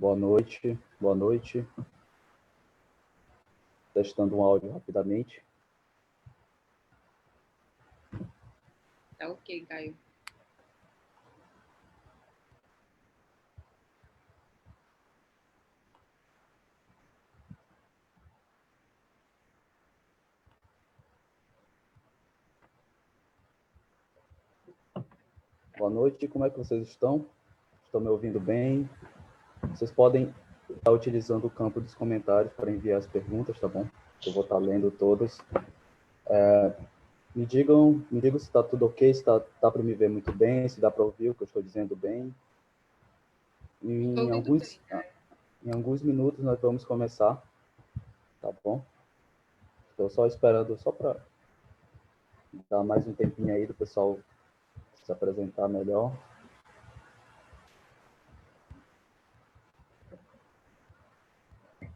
Boa noite, boa noite. Testando um áudio rapidamente. Tá ok, Caio. Boa noite, como é que vocês estão? Estão me ouvindo bem? Vocês podem estar utilizando o campo dos comentários para enviar as perguntas, tá bom? Eu vou estar lendo todas. Me digam se está tudo ok, se dá para me ver muito bem, se dá para ouvir o que eu estou dizendo bem. Em alguns minutos nós vamos começar, tá bom? Estou só esperando, só para dar mais um tempinho aí do pessoal se apresentar melhor.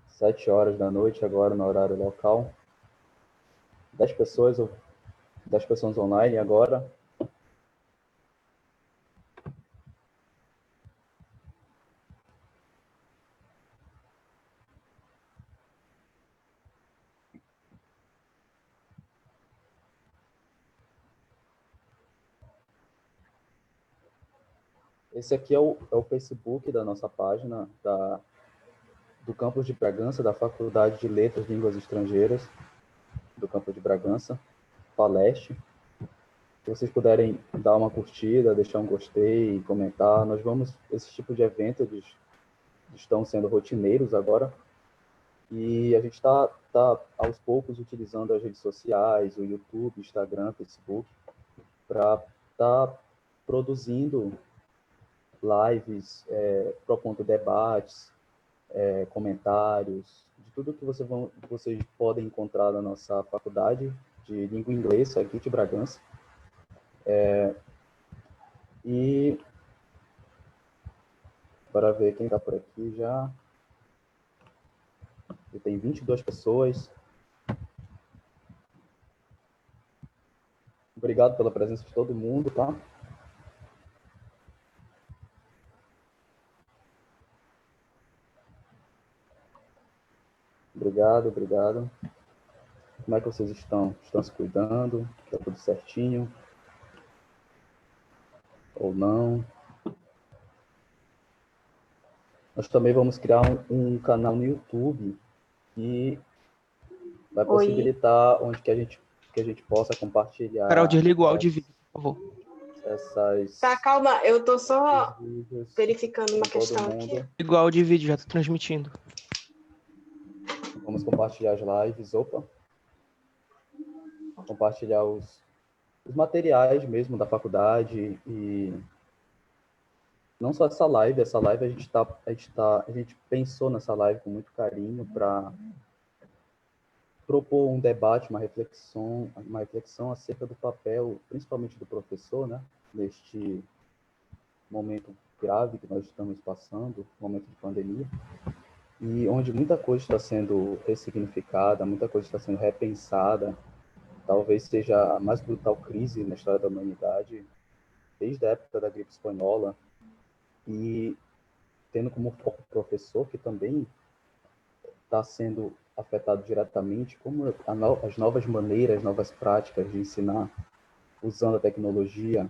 7 horas da noite agora no horário local. 10 pessoas online agora. Esse aqui é o Facebook da nossa página do campus de Bragança, da Faculdade de Letras e Línguas Estrangeiras do campus de Bragança, Paleste. Se vocês puderem dar uma curtida, deixar um gostei, comentar, esse tipo de evento, eles estão sendo rotineiros agora, e a gente está aos poucos utilizando as redes sociais, o YouTube, Instagram, Facebook, para estar produzindo lives, propondo debates, comentários, de tudo que vocês podem encontrar na nossa faculdade de língua inglesa aqui de Bragança. E para ver quem está por aqui já. E tem 22 pessoas. Obrigado pela presença de todo mundo, tá? Obrigado. Como é que vocês estão? Estão se cuidando? Está tudo certinho? Ou não? Nós também vamos criar um canal no YouTube que vai possibilitar onde que a gente possa compartilhar. Carol, desliga o áudio e vídeo, por favor. Tá, calma, eu tô só verificando uma questão aqui. Desliga o áudio e vídeo, já tô transmitindo. Vamos compartilhar as lives, compartilhar os materiais mesmo da faculdade e não só essa live a gente pensou nessa live com muito carinho para propor um debate, uma reflexão acerca do papel, principalmente do professor, né, neste momento grave que nós estamos passando, momento de pandemia, e onde muita coisa está sendo ressignificada, muita coisa está sendo repensada. Talvez seja a mais brutal crise na história da humanidade, desde a época da gripe espanhola, e tendo como foco o professor, que também está sendo afetado diretamente, como as novas maneiras, novas práticas de ensinar, usando a tecnologia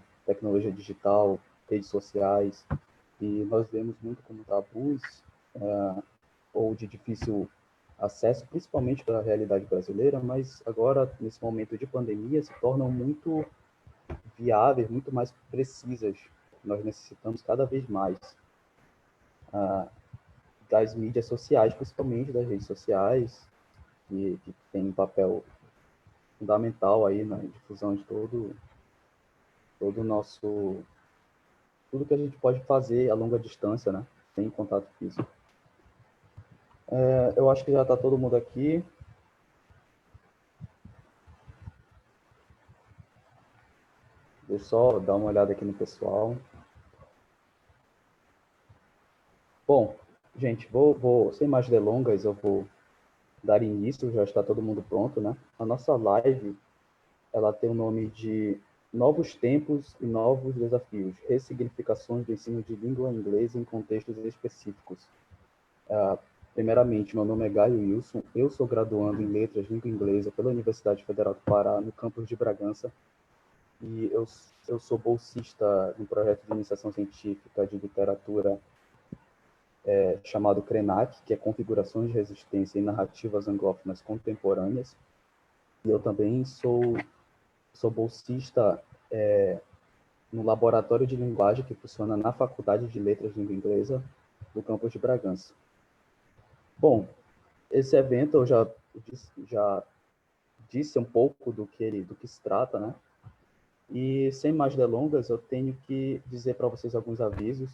digital, redes sociais, e nós vemos muito como tabus ou de difícil acesso, principalmente para a realidade brasileira, mas agora, nesse momento de pandemia, se tornam muito viáveis, muito mais precisas. Nós necessitamos cada vez mais das mídias sociais, principalmente das redes sociais, que tem um papel fundamental aí na difusão de todo o nosso... tudo que a gente pode fazer a longa distância, né? Sem contato físico. Eu acho que já está todo mundo aqui. Deixa eu só dar uma olhada aqui no pessoal. Bom, gente, vou sem mais delongas, eu vou dar início, já está todo mundo pronto, né? A nossa live, ela tem o nome de Novos Tempos e Novos Desafios, Ressignificações do Ensino de Língua Inglesa em Contextos Específicos. Primeiramente, meu nome é Gaio Wilson, eu sou graduando em Letras Língua Inglesa pela Universidade Federal do Pará, no campus de Bragança, e eu sou bolsista no projeto de iniciação científica de literatura chamado CRENAC, que é Configurações de Resistência em Narrativas Anglófonas Contemporâneas, e eu também sou bolsista no Laboratório de Linguagem, que funciona na Faculdade de Letras Língua Inglesa do campus de Bragança. Bom, esse evento eu já disse um pouco do que se trata, né? E sem mais delongas, eu tenho que dizer para vocês alguns avisos.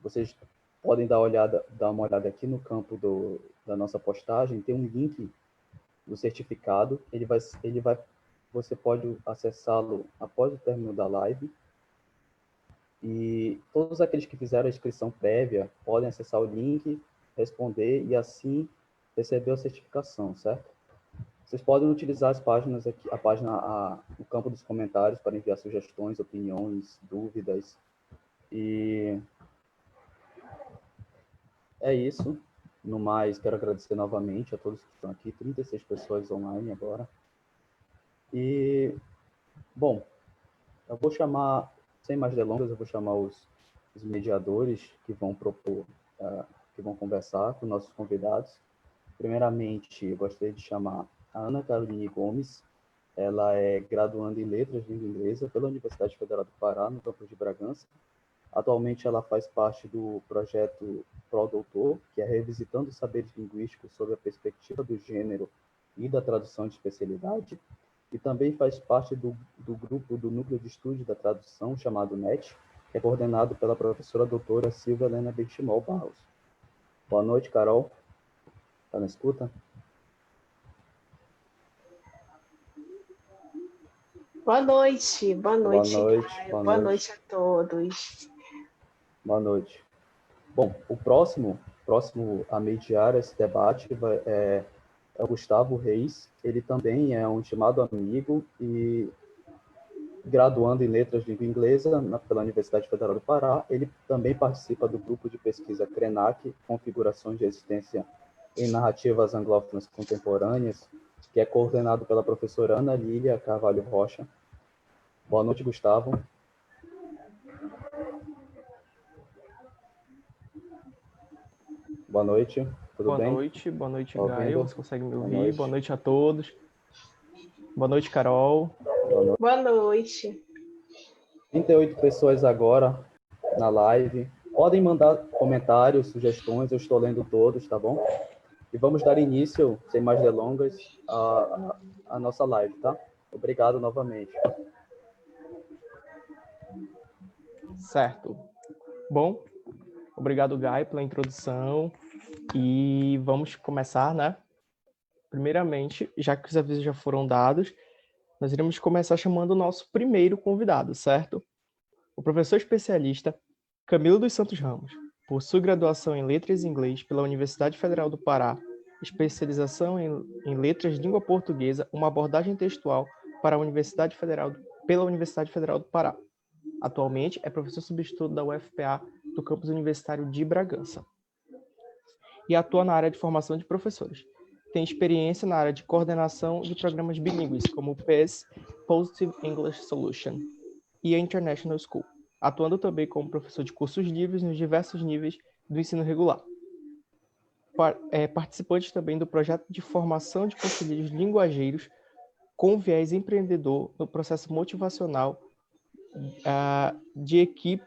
Vocês podem dar uma olhada aqui no campo da nossa postagem, tem um link do certificado, você pode acessá-lo após o término da live, e todos aqueles que fizeram a inscrição prévia podem acessar o link, responder e assim receber a certificação, certo? Vocês podem utilizar as páginas aqui, o campo dos comentários para enviar sugestões, opiniões, dúvidas. E é isso. No mais, quero agradecer novamente a todos que estão aqui, 36 pessoas online agora. E, bom, eu vou chamar, sem mais delongas, eu vou chamar os mediadores que vão propor, que vão conversar com nossos convidados. Primeiramente, eu gostaria de chamar a Ana Caroline Gomes. Ela é graduanda em Letras de Língua Inglesa pela Universidade Federal do Pará, no campus de Bragança. Atualmente, ela faz parte do projeto Pro-Doutor, que é revisitando os saberes linguísticos sob a perspectiva do gênero e da tradução de especialidade. E também faz parte do grupo do Núcleo de Estudos da Tradução, chamado NET, que é coordenado pela professora doutora Silvia Helena Benchimol Barros. Boa noite, Carol. Está na escuta? Boa noite. Boa noite. Boa noite a todos. Boa noite. Bom, o próximo a mediar esse debate é o Gustavo Reis. Ele também é um estimado amigo e graduando em Letras de Língua Inglesa pela Universidade Federal do Pará. Ele também participa do grupo de pesquisa CRENAC, Configurações de Existência em Narrativas Anglófonas Contemporâneas, que é coordenado pela professora Ana Lília Carvalho Rocha. Boa noite, Gustavo. Boa noite, tudo bem? Boa noite, Gaio. Você consegue me ouvir? Boa noite a todos. Boa noite, Carol. Boa noite. 38 pessoas agora na live. Podem mandar comentários, sugestões, eu estou lendo todos, tá bom? E vamos dar início, sem mais delongas, à nossa live, tá? Obrigado novamente. Certo. Bom, obrigado, Gaio, pela introdução. E vamos começar, né? Primeiramente, já que os avisos já foram dados, nós iremos começar chamando o nosso primeiro convidado, certo? O professor especialista Camilo dos Santos Ramos possui graduação em Letras em Inglês pela Universidade Federal do Pará, especialização em Letras de Língua Portuguesa, uma abordagem textual pela Universidade Federal do Pará. Atualmente é professor substituto da UFPA do campus universitário de Bragança e atua na área de formação de professores. Tem experiência na área de coordenação de programas bilíngues, como o PES, Positive English Solution, e a International School, atuando também como professor de cursos livres nos diversos níveis do ensino regular. Participante também do projeto de formação de conselheiros linguageiros com viés empreendedor no processo motivacional de equipe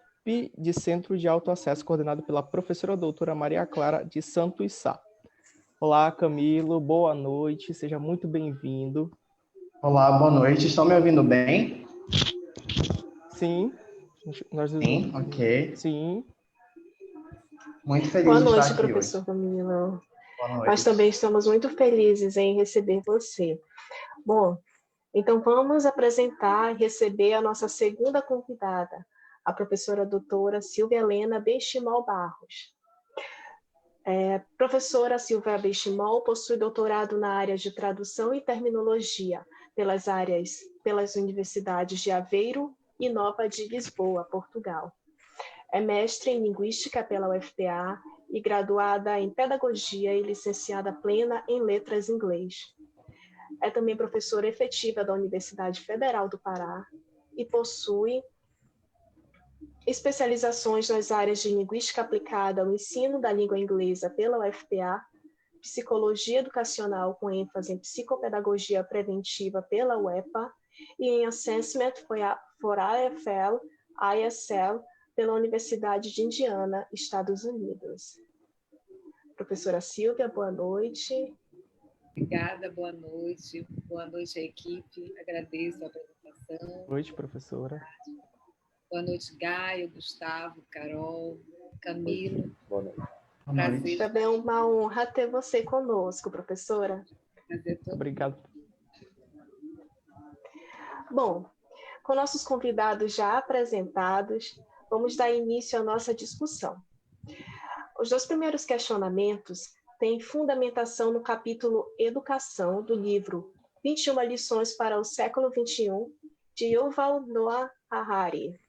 de Centro de Autoacesso, coordenado pela professora doutora Maria Clara de Santos Sá. Olá, Camilo, boa noite, seja muito bem-vindo. Olá, boa noite, estão me ouvindo bem? Sim. Sim, ok. Sim. Muito feliz boa de noite, estar aqui professor hoje. Camilo. Boa noite. Nós também estamos muito felizes em receber você. Bom, então vamos apresentar e receber a nossa segunda convidada, a professora doutora Silvia Helena Benchimol Barros. Professora Silvia Benchimol possui doutorado na área de tradução e terminologia pelas universidades de Aveiro e Nova de Lisboa, Portugal. É mestre em linguística pela UFPA e graduada em Pedagogia e licenciada plena em Letras em Inglês. É também professora efetiva da Universidade Federal do Pará e possui especializações nas áreas de Linguística Aplicada ao Ensino da Língua Inglesa pela UFPA, Psicologia Educacional com ênfase em Psicopedagogia Preventiva pela UEPA e em Assessment for ISL pela Universidade de Indiana, Estados Unidos. Professora Silvia, boa noite. Obrigada, boa noite. Boa noite à equipe, agradeço a apresentação. Boa noite, professora. Boa noite, Gaio, Gustavo, Carol, Camilo. Boa noite. Prazer. Também é uma honra ter você conosco, professora. Prazer todo. Obrigado. Bom, com nossos convidados já apresentados, vamos dar início à nossa discussão. Os 2 primeiros questionamentos têm fundamentação no capítulo Educação do livro 21 lições para o século XXI, de Yuval Noah Harari.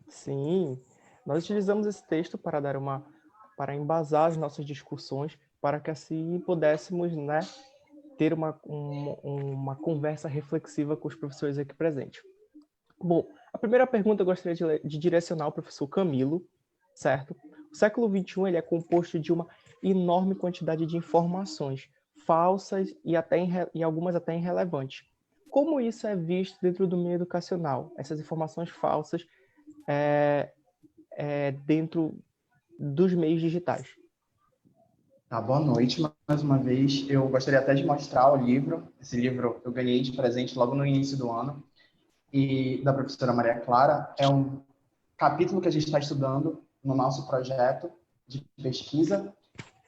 Sim, nós utilizamos esse texto para embasar as nossas discussões, para que assim pudéssemos, né, ter uma conversa reflexiva com os professores aqui presentes. Bom, a primeira pergunta eu gostaria de direcionar ao professor Camilo, certo? O século XXI ele é composto de uma enorme quantidade de informações falsas e algumas até irrelevantes. Como isso é visto dentro do meio educacional? Essas informações falsas dentro dos meios digitais. Tá, boa noite mais uma vez. Eu gostaria até de mostrar o livro. Esse livro eu ganhei de presente logo no início do ano, e da professora Maria Clara. É um capítulo que a gente está estudando no nosso projeto de pesquisa.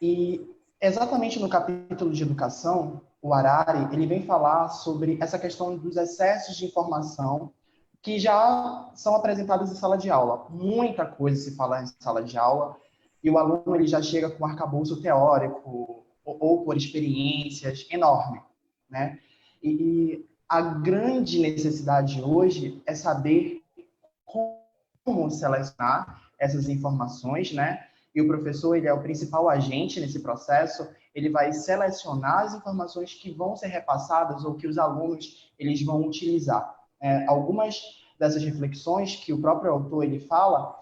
E exatamente no capítulo de educação, o Harari ele vem falar sobre essa questão dos excessos de informação que já são apresentados em sala de aula. Muita coisa se fala em sala de aula, e o aluno ele já chega com um arcabouço teórico ou por experiências enorme, né? E a grande necessidade hoje é saber como selecionar essas informações, né? E o professor ele é o principal agente nesse processo. Ele vai selecionar as informações que vão ser repassadas ou que os alunos eles vão utilizar. Algumas dessas reflexões que o próprio autor ele fala,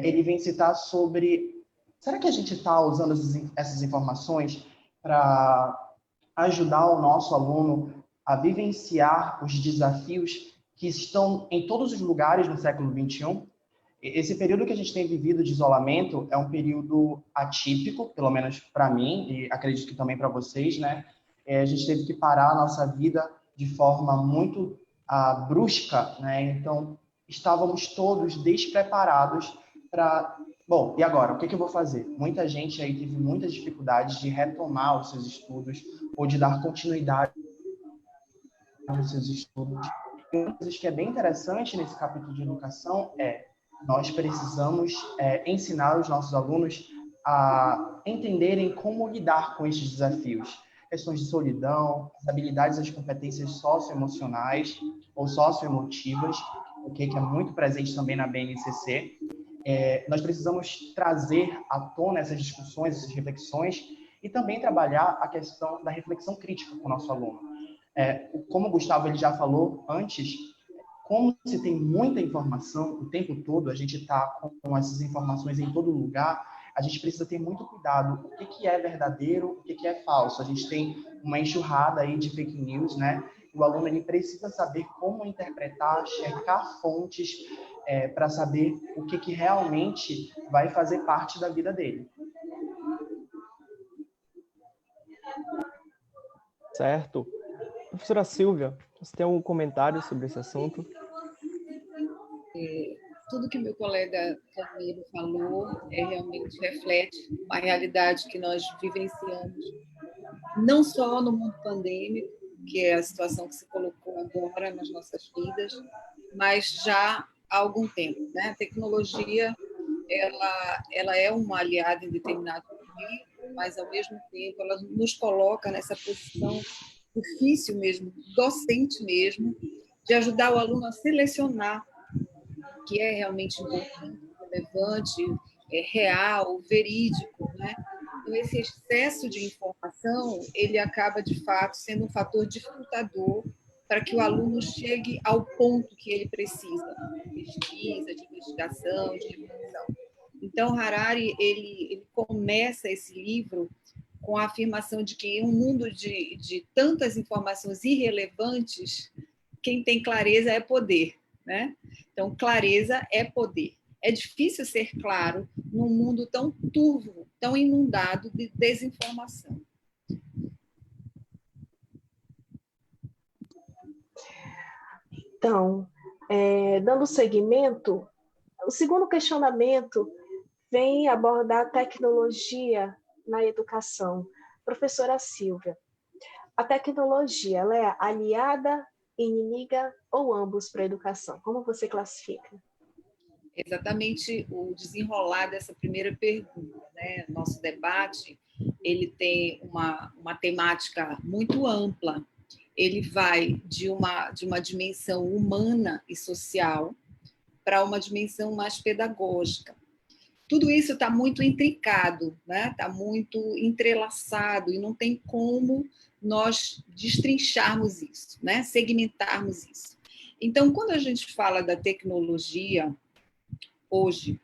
ele vem citar sobre: será que a gente está usando essas informações para ajudar o nosso aluno a vivenciar os desafios que estão em todos os lugares no século XXI? Esse período que a gente tem vivido de isolamento é um período atípico, pelo menos para mim, e acredito que também para vocês, né? A gente teve que parar a nossa vida de forma muito brusca, né? Então, estávamos todos despreparados para... Bom, e agora? O que eu vou fazer? Muita gente aí teve muitas dificuldades de retomar os seus estudos ou de dar continuidade aos seus estudos. E uma coisa que é bem interessante nesse capítulo de educação nós precisamos ensinar os nossos alunos a entenderem como lidar com esses desafios. Questões de solidão, as habilidades, as competências socioemocionais ou socioemotivas, que é muito presente também na BNCC. Nós precisamos trazer à tona essas discussões, essas reflexões, e também trabalhar a questão da reflexão crítica com o nosso aluno. Como o Gustavo ele já falou antes, como se tem muita informação o tempo todo, a gente está com essas informações em todo lugar, a gente precisa ter muito cuidado. O que é verdadeiro, o que é falso? A gente tem uma enxurrada aí de fake news, né? O aluno ele precisa saber como interpretar, checar fontes para saber o que realmente vai fazer parte da vida dele. Certo. Professora Silvia, você tem algum comentário sobre esse assunto? Tudo que meu colega Camilo falou realmente reflete uma realidade que nós vivenciamos, não só no mundo pandêmico, que é a situação que se colocou agora nas nossas vidas, mas já há algum tempo, né? A tecnologia ela é uma aliada em determinado momento, mas ao mesmo tempo ela nos coloca nessa posição difícil mesmo, docente mesmo, de ajudar o aluno a selecionar o que é realmente importante, relevante, real, verídico, né? Então, esse excesso de informação, ele acaba, de fato, sendo um fator dificultador para que o aluno chegue ao ponto que ele precisa, de pesquisa, de investigação, de reflexão. Então, Harari, ele começa esse livro com a afirmação de que em um mundo de tantas informações irrelevantes, quem tem clareza é poder, né? Então, clareza é poder. É difícil ser claro num mundo tão turvo, tão inundado de desinformação. Então, dando seguimento, o segundo questionamento vem abordar a tecnologia na educação. Professora Silvia, a tecnologia, ela é aliada, inimiga ou ambos para a educação? Como você classifica? Exatamente o desenrolar dessa primeira pergunta, né? Nosso debate, ele tem uma temática muito ampla. Ele vai de uma dimensão humana e social para uma dimensão mais pedagógica. Tudo isso está muito intricado, né? Está muito entrelaçado e não tem como nós destrincharmos isso, né? Segmentarmos isso. Então, quando a gente fala da tecnologia, hoje,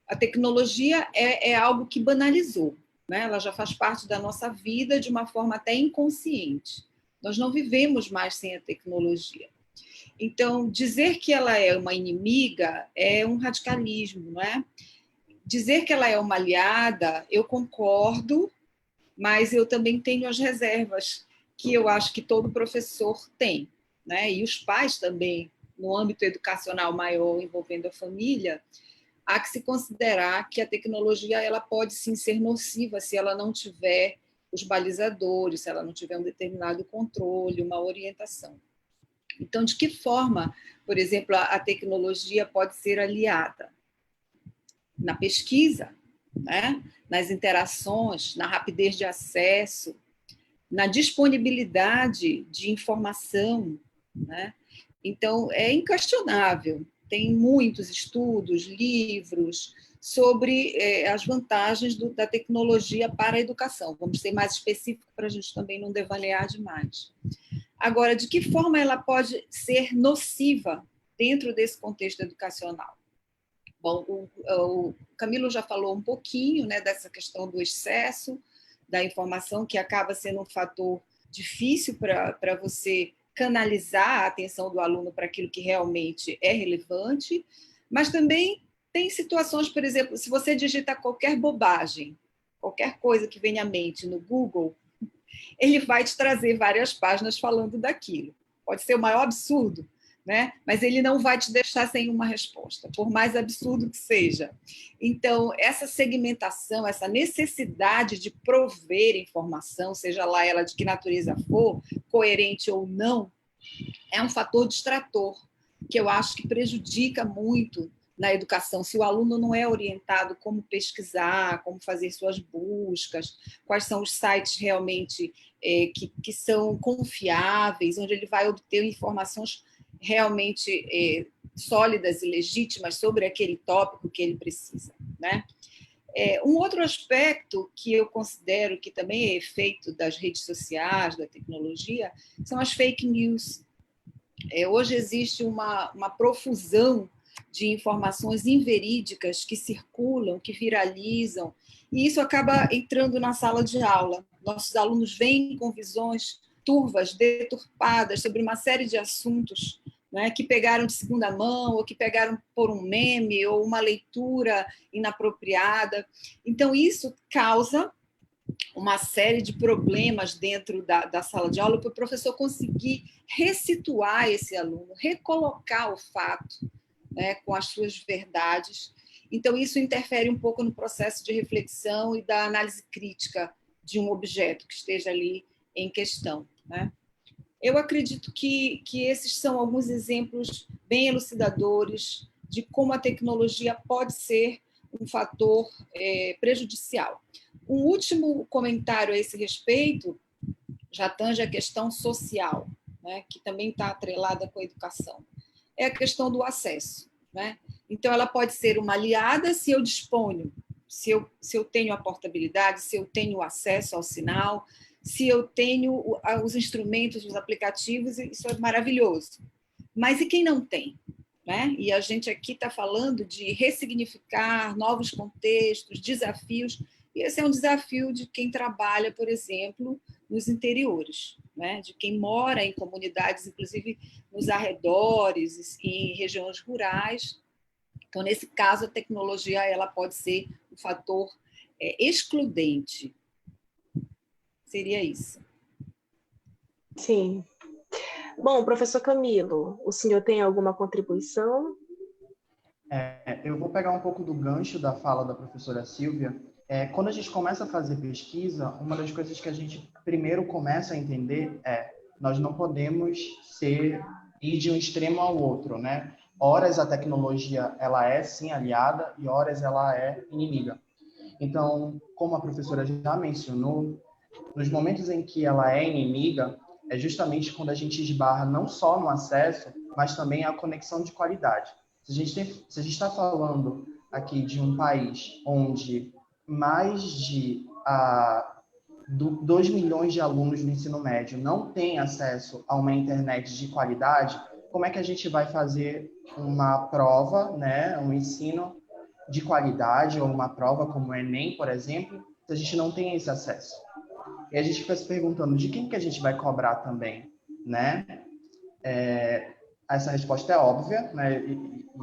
a tecnologia é algo que banalizou, né? Ela já faz parte da nossa vida de uma forma até inconsciente. Nós não vivemos mais sem a tecnologia. Então, dizer que ela é uma inimiga é um radicalismo, não é? Dizer que ela é uma aliada, eu concordo, mas eu também tenho as reservas que eu acho que todo professor tem, né? E os pais também, no âmbito educacional maior envolvendo a família, há que se considerar que a tecnologia ela pode sim ser nociva se ela não tiver os balizadores, se ela não tiver um determinado controle, uma orientação. Então, de que forma, por exemplo, a tecnologia pode ser aliada? Na pesquisa, né? Nas interações, na rapidez de acesso, na disponibilidade de informação, né? Então, é inquestionável. Tem muitos estudos, livros sobre as vantagens da tecnologia para a educação. Vamos ser mais específicos para a gente também não devanear demais. Agora, de que forma ela pode ser nociva dentro desse contexto educacional? Bom, o Camilo já falou um pouquinho, né, dessa questão do excesso da informação, que acaba sendo um fator difícil para você canalizar a atenção do aluno para aquilo que realmente é relevante, mas também tem situações, por exemplo, se você digita qualquer bobagem, qualquer coisa que venha à mente no Google, ele vai te trazer várias páginas falando daquilo. Pode ser o maior absurdo, né? Mas ele não vai te deixar sem uma resposta, por mais absurdo que seja. Então, essa segmentação, essa necessidade de prover informação, seja lá ela de que natureza for, coerente ou não, é um fator distrator, que eu acho que prejudica muito na educação, se o aluno não é orientado como pesquisar, como fazer suas buscas, quais são os sites realmente que são confiáveis, onde ele vai obter informações realmente sólidas e legítimas sobre aquele tópico que ele precisa, né? Um outro aspecto que eu considero que também é efeito das redes sociais, da tecnologia, são as fake news. Hoje existe uma profusão de informações inverídicas que circulam, que viralizam, e isso acaba entrando na sala de aula. Nossos alunos vêm com visões turvas, deturpadas sobre uma série de assuntos, né, que pegaram de segunda mão, ou que pegaram por um meme, ou uma leitura inapropriada. Então, isso causa uma série de problemas dentro da sala de aula para o professor conseguir ressituar esse aluno, recolocar o fato, né, com as suas verdades. Então, isso interfere um pouco no processo de reflexão e da análise crítica de um objeto que esteja ali em questão, né? Eu acredito que esses são alguns exemplos bem elucidadores de como a tecnologia pode ser um fator prejudicial. Um último comentário a esse respeito já tange a questão social, né, que também está atrelada com a educação. É a questão do acesso, né? Então, ela pode ser uma aliada se eu disponho, se eu tenho a portabilidade, se eu tenho acesso ao sinal, se eu tenho os instrumentos, os aplicativos, isso é maravilhoso. Mas e quem não tem? Né? E a gente aqui está falando de ressignificar novos contextos, desafios, e esse é um desafio de quem trabalha, por exemplo, nos interiores, né? De quem mora em comunidades, inclusive nos arredores, em regiões rurais. Então, nesse caso, a tecnologia ela pode ser um fator excludente. Seria isso. Sim. Bom, professor Camilo, o senhor tem alguma contribuição? Eu vou pegar um pouco do gancho da fala da professora Silvia. Quando a gente começa a fazer pesquisa, uma das coisas que a gente primeiro começa a entender nós não podemos ir de um extremo ao outro, né? Horas a tecnologia ela é sim aliada e horas ela é inimiga. Então, como a professora já mencionou, nos momentos em que ela é inimiga, é justamente quando a gente esbarra não só no acesso, mas também a conexão de qualidade. Se a gente está falando aqui de um país onde mais de 2 milhões de alunos do ensino médio não têm acesso a uma internet de qualidade, como é que a gente vai fazer uma prova, né, um ensino de qualidade, ou uma prova como o Enem, por exemplo, se a gente não tem esse acesso? E a gente fica se perguntando de quem que a gente vai cobrar também, né? Essa resposta é óbvia, né?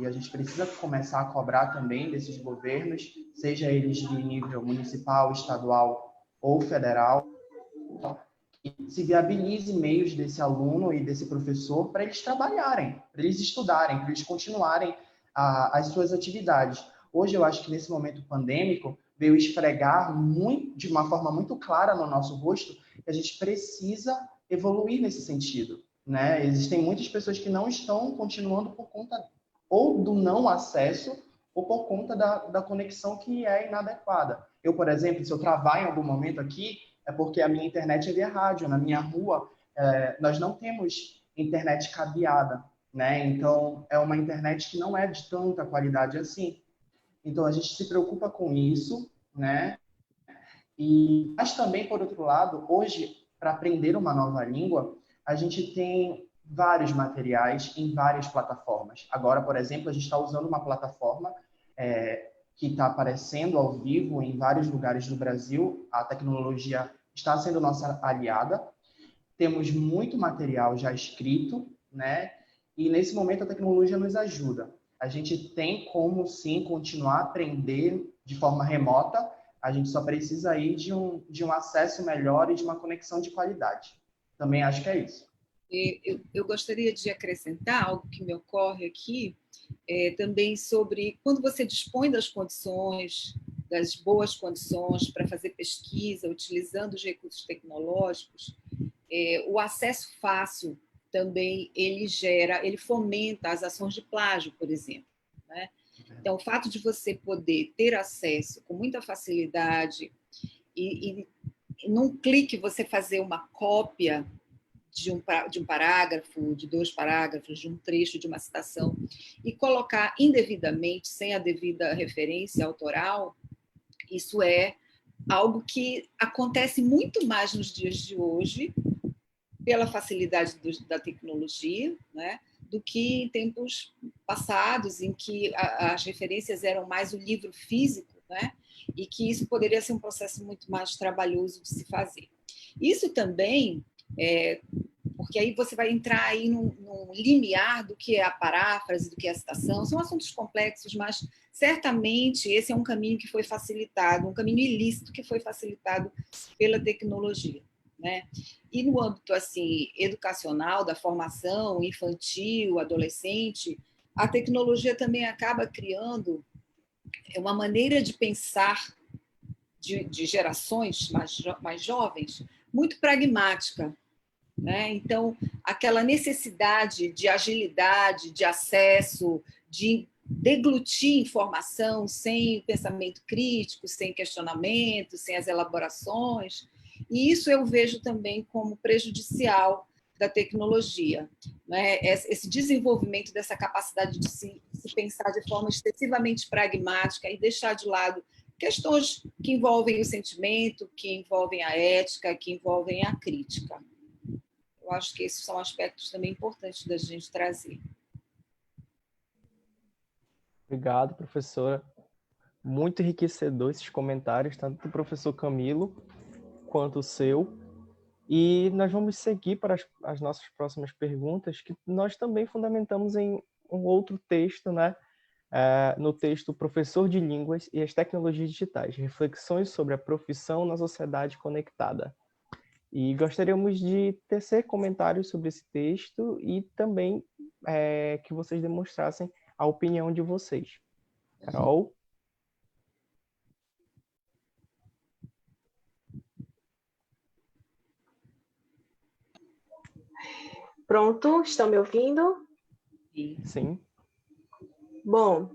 E a gente precisa começar a cobrar também desses governos, seja eles de nível municipal, estadual ou federal, que se viabilize meios desse aluno e desse professor para eles trabalharem, para eles estudarem, para eles continuarem as suas atividades. Hoje, eu acho que nesse momento pandêmico, veio esfregar de uma forma muito clara no nosso rosto que a gente precisa evoluir nesse sentido, né? Existem muitas pessoas que não estão continuando por conta ou do não acesso ou por conta da conexão que é inadequada. Eu, por exemplo, se eu travar em algum momento aqui, é porque a minha internet é via rádio. Na minha rua, nós não temos internet cabeada, né? Então, é uma internet que não é de tanta qualidade assim. Então, a gente se preocupa com isso, né? Mas também, por outro lado, hoje, para aprender uma nova língua, a gente tem vários materiais em várias plataformas. Agora, por exemplo, a gente está usando uma plataforma que está aparecendo ao vivo em vários lugares do Brasil. A tecnologia está sendo nossa aliada. Temos muito material já escrito, né? E nesse momento a tecnologia nos ajuda. A gente tem como, sim, continuar a aprender de forma remota. A gente só precisa aí de um acesso melhor e de uma conexão de qualidade. Também acho que é isso. Eu gostaria de acrescentar algo que me ocorre aqui, também sobre quando você dispõe das condições, das boas condições para fazer pesquisa, utilizando os recursos tecnológicos, o acesso fácil também ele fomenta as ações de plágio, por exemplo, né? Então, o fato de você poder ter acesso com muita facilidade e num clique você fazer uma cópia de um parágrafo, de 2 parágrafos, de um trecho, de uma citação, e colocar indevidamente, sem a devida referência autoral, isso é algo que acontece muito mais nos dias de hoje, pela facilidade da tecnologia, né, do que em tempos passados, em que as referências eram mais o livro físico, né, e que isso poderia ser um processo muito mais trabalhoso de se fazer. Isso também porque aí você vai entrar aí num limiar do que é a paráfrase, do que é a citação. São assuntos complexos, mas certamente esse é um caminho que foi facilitado, um caminho ilícito que foi facilitado pela tecnologia, né? E no âmbito assim educacional, da formação infantil, adolescente, a tecnologia também acaba criando uma maneira de pensar de gerações mais jovens muito pragmática, né? Então, aquela necessidade de agilidade, de acesso, de deglutir informação sem pensamento crítico, sem questionamento, sem as elaborações. E isso eu vejo também como prejudicial da tecnologia, né? Esse desenvolvimento dessa capacidade de se pensar de forma excessivamente pragmática e deixar de lado questões que envolvem o sentimento, que envolvem a ética, que envolvem a crítica. Eu acho que esses são aspectos também importantes da gente trazer. Obrigado, professora. Muito enriquecedor esses comentários, tanto do professor Camilo quanto o seu. E nós vamos seguir para as nossas próximas perguntas, que nós também fundamentamos em um outro texto, né? No texto Professor de Línguas e as Tecnologias Digitais, Reflexões sobre a Profissão na Sociedade Conectada. E gostaríamos de tecer comentários sobre esse texto e também que vocês demonstrassem a opinião de vocês. Carol? Pronto, estão me ouvindo? Sim. Bom,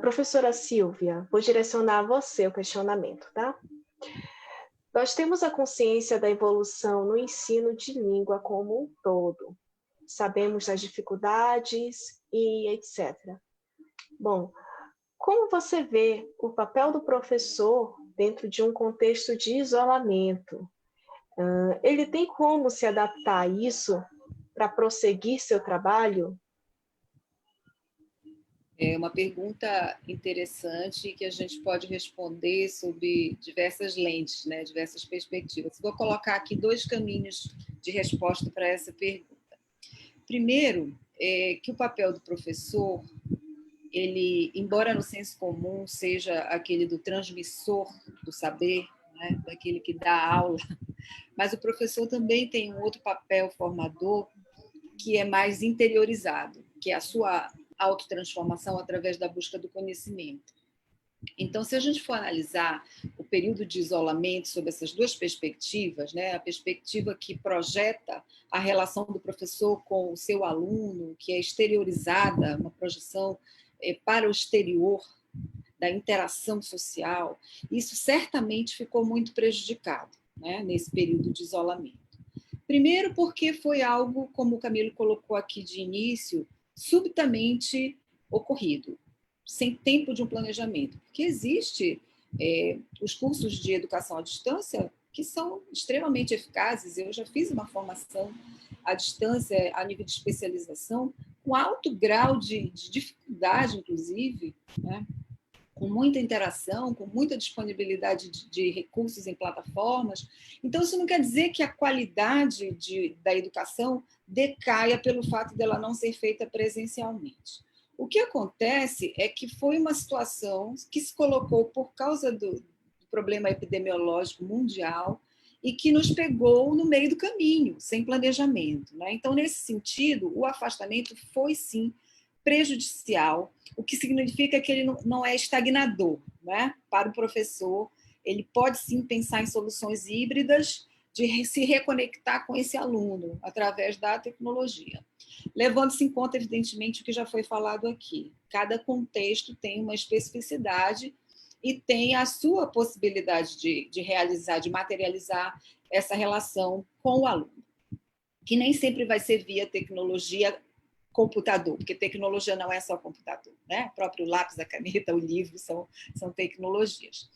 professora Silvia, vou direcionar a você o questionamento, tá? Nós temos a consciência da evolução no ensino de língua como um todo. Sabemos das dificuldades e etc. Bom, como você vê o papel do professor dentro de um contexto de isolamento? Ele tem como se adaptar a isso para prosseguir seu trabalho? É uma pergunta interessante que a gente pode responder sob diversas lentes, né? Diversas perspectivas. Vou colocar aqui 2 caminhos de resposta para essa pergunta. Primeiro, que o papel do professor, ele, embora no senso comum seja aquele do transmissor do saber, né? Daquele que dá aula, mas o professor também tem um outro papel formador que é mais interiorizado, que é a sua autotransformação através da busca do conhecimento. Então, se a gente for analisar o período de isolamento sob essas 2 perspectivas, né, a perspectiva que projeta a relação do professor com o seu aluno, que é exteriorizada, uma projeção para o exterior, da interação social, isso certamente ficou muito prejudicado, né, nesse período de isolamento. Primeiro porque foi algo, como o Camilo colocou aqui de início, subitamente ocorrido, sem tempo de um planejamento. Porque existe os cursos de educação à distância que são extremamente eficazes. Eu já fiz uma formação à distância, a nível de especialização, com alto grau de dificuldade, inclusive, né? Com muita interação, com muita disponibilidade de recursos em plataformas. Então, isso não quer dizer que a qualidade da educação decaia pelo fato dela não ser feita presencialmente. O que acontece é que foi uma situação que se colocou por causa do problema epidemiológico mundial e que nos pegou no meio do caminho, sem planejamento, né? Então, nesse sentido, o afastamento foi, sim, prejudicial, o que significa que ele não é estagnador, né? Para o professor, ele pode sim pensar em soluções híbridas de se reconectar com esse aluno através da tecnologia. Levando-se em conta, evidentemente, o que já foi falado aqui. Cada contexto tem uma especificidade e tem a sua possibilidade de realizar, de materializar essa relação com o aluno, que nem sempre vai ser via tecnologia computador, porque tecnologia não é só computador, né? O próprio lápis, a caneta, o livro são tecnologias.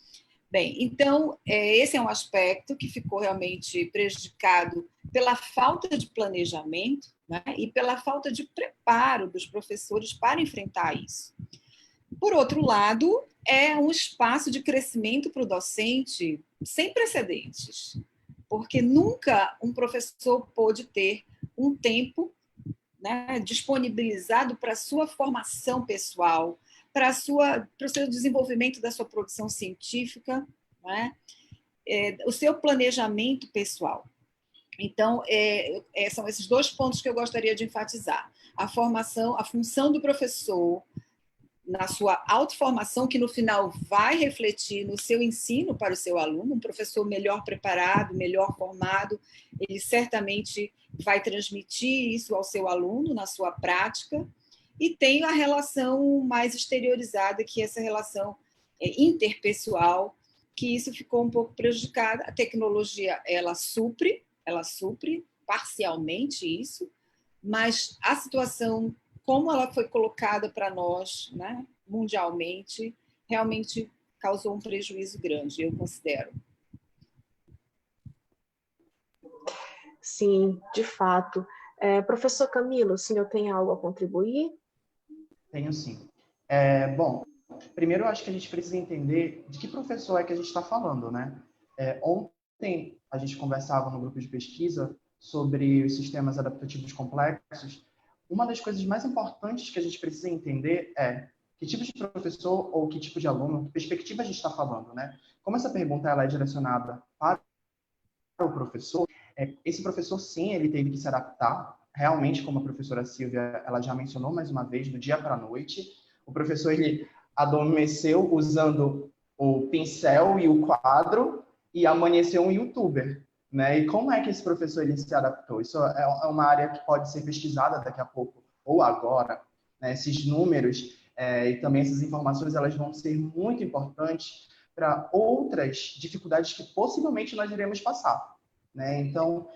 Bem, então, esse é um aspecto que ficou realmente prejudicado pela falta de planejamento, né? E pela falta de preparo dos professores para enfrentar isso. Por outro lado, é um espaço de crescimento para o docente sem precedentes, porque nunca um professor pôde ter um tempo, né, disponibilizado para a sua formação pessoal, para o seu desenvolvimento da sua produção científica, né, o seu planejamento pessoal. Então, são esses 2 pontos que eu gostaria de enfatizar. A formação, a função do professor na sua autoformação, que no final vai refletir no seu ensino para o seu aluno. Um professor melhor preparado, melhor formado, ele certamente vai transmitir isso ao seu aluno na sua prática. E tem a relação mais exteriorizada, que é essa relação interpessoal, que isso ficou um pouco prejudicado. A tecnologia, ela supre, parcialmente isso, mas a situação, como ela foi colocada para nós, né, mundialmente, realmente causou um prejuízo grande, eu considero. Sim, de fato. Professor Camilo, o senhor tem algo a contribuir? Tenho sim. Bom, primeiro eu acho que a gente precisa entender de que professor é que a gente está falando, né? Ontem a gente conversava no grupo de pesquisa sobre os sistemas adaptativos complexos. Uma das coisas mais importantes que a gente precisa entender é que tipo de professor ou que tipo de aluno, que perspectiva a gente está falando, né? Como essa pergunta ela é direcionada para o professor, esse professor, sim, ele teve que se adaptar. Realmente, como a professora Silvia ela já mencionou mais uma vez, do dia para a noite. O professor ele adormeceu usando o pincel e o quadro e amanheceu um youtuber. Né? E como é que esse professor ele se adaptou? Isso é uma área que pode ser pesquisada daqui a pouco ou agora. Né? Esses números e também essas informações elas vão ser muito importantes para outras dificuldades que possivelmente nós iremos passar. Né? Então,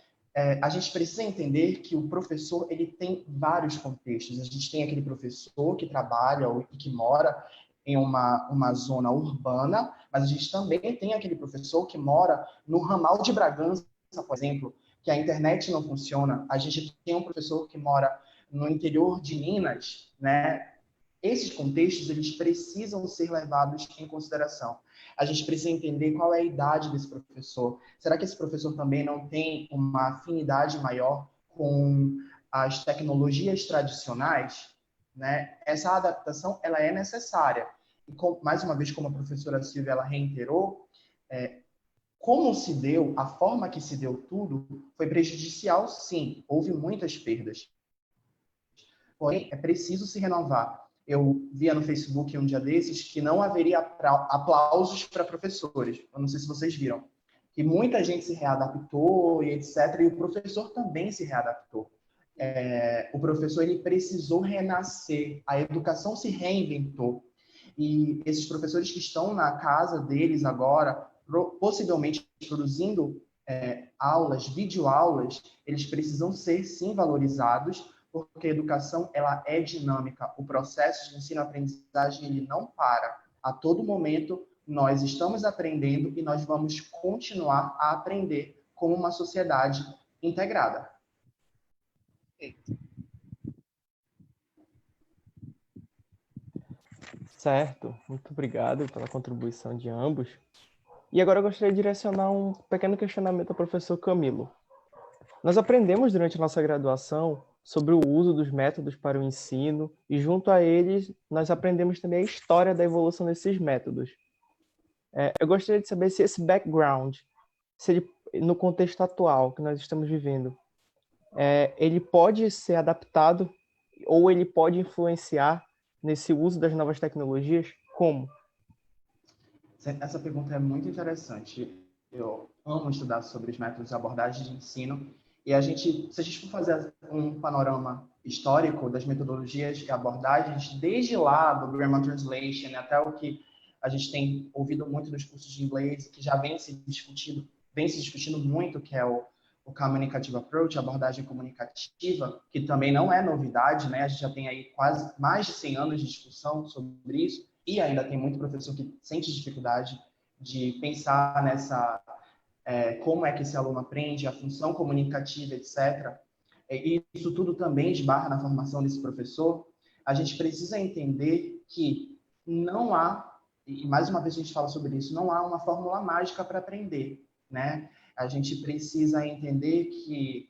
a gente precisa entender que o professor ele tem vários contextos. A gente tem aquele professor que trabalha ou que mora em uma zona urbana, mas a gente também tem aquele professor que mora no ramal de Bragança, por exemplo, que a internet não funciona. A gente tem um professor que mora no interior de Minas, né? Esses contextos, eles precisam ser levados em consideração. A gente precisa entender qual é a idade desse professor. Será que esse professor também não tem uma afinidade maior com as tecnologias tradicionais? Né? Essa adaptação, ela é necessária. E, mais uma vez, como a professora Silvia ela reiterou, como se deu, a forma que se deu tudo, foi prejudicial, sim. Houve muitas perdas. Porém, é preciso se renovar. Eu via no Facebook um dia desses que não haveria aplausos para professores. Eu não sei se vocês viram. Que muita gente se readaptou e etc. E o professor também se readaptou. O professor ele precisou renascer. A educação se reinventou. E esses professores que estão na casa deles agora, possivelmente produzindo aulas, videoaulas, eles precisam ser, sim, valorizados, porque a educação ela é dinâmica. O processo de ensino-aprendizagem ele não para. A todo momento, nós estamos aprendendo e nós vamos continuar a aprender como uma sociedade integrada. Certo, muito obrigado pela contribuição de ambos. E agora eu gostaria de direcionar um pequeno questionamento ao professor Camilo. Nós aprendemos durante a nossa graduação sobre o uso dos métodos para o ensino e, junto a eles, nós aprendemos também a história da evolução desses métodos. Eu gostaria de saber se esse background, se ele, no contexto atual que nós estamos vivendo, ele pode ser adaptado ou ele pode influenciar nesse uso das novas tecnologias? Como? Essa pergunta é muito interessante. Eu amo estudar sobre os métodos de abordagem de ensino. E se a gente for fazer um panorama histórico das metodologias e abordagens, desde lá do Grammar Translation até o que a gente tem ouvido muito nos cursos de inglês, que já vem se discutindo muito, que é o Communicative Approach, a abordagem comunicativa, que também não é novidade, né? A gente já tem aí quase mais de 100 anos de discussão sobre isso, e ainda tem muito professor que sente dificuldade de pensar nessa como é que esse aluno aprende, a função comunicativa, etc. E isso tudo também esbarra na formação desse professor. A gente precisa entender que não há, e mais uma vez a gente fala sobre isso, não há uma fórmula mágica para aprender, né? A gente precisa entender que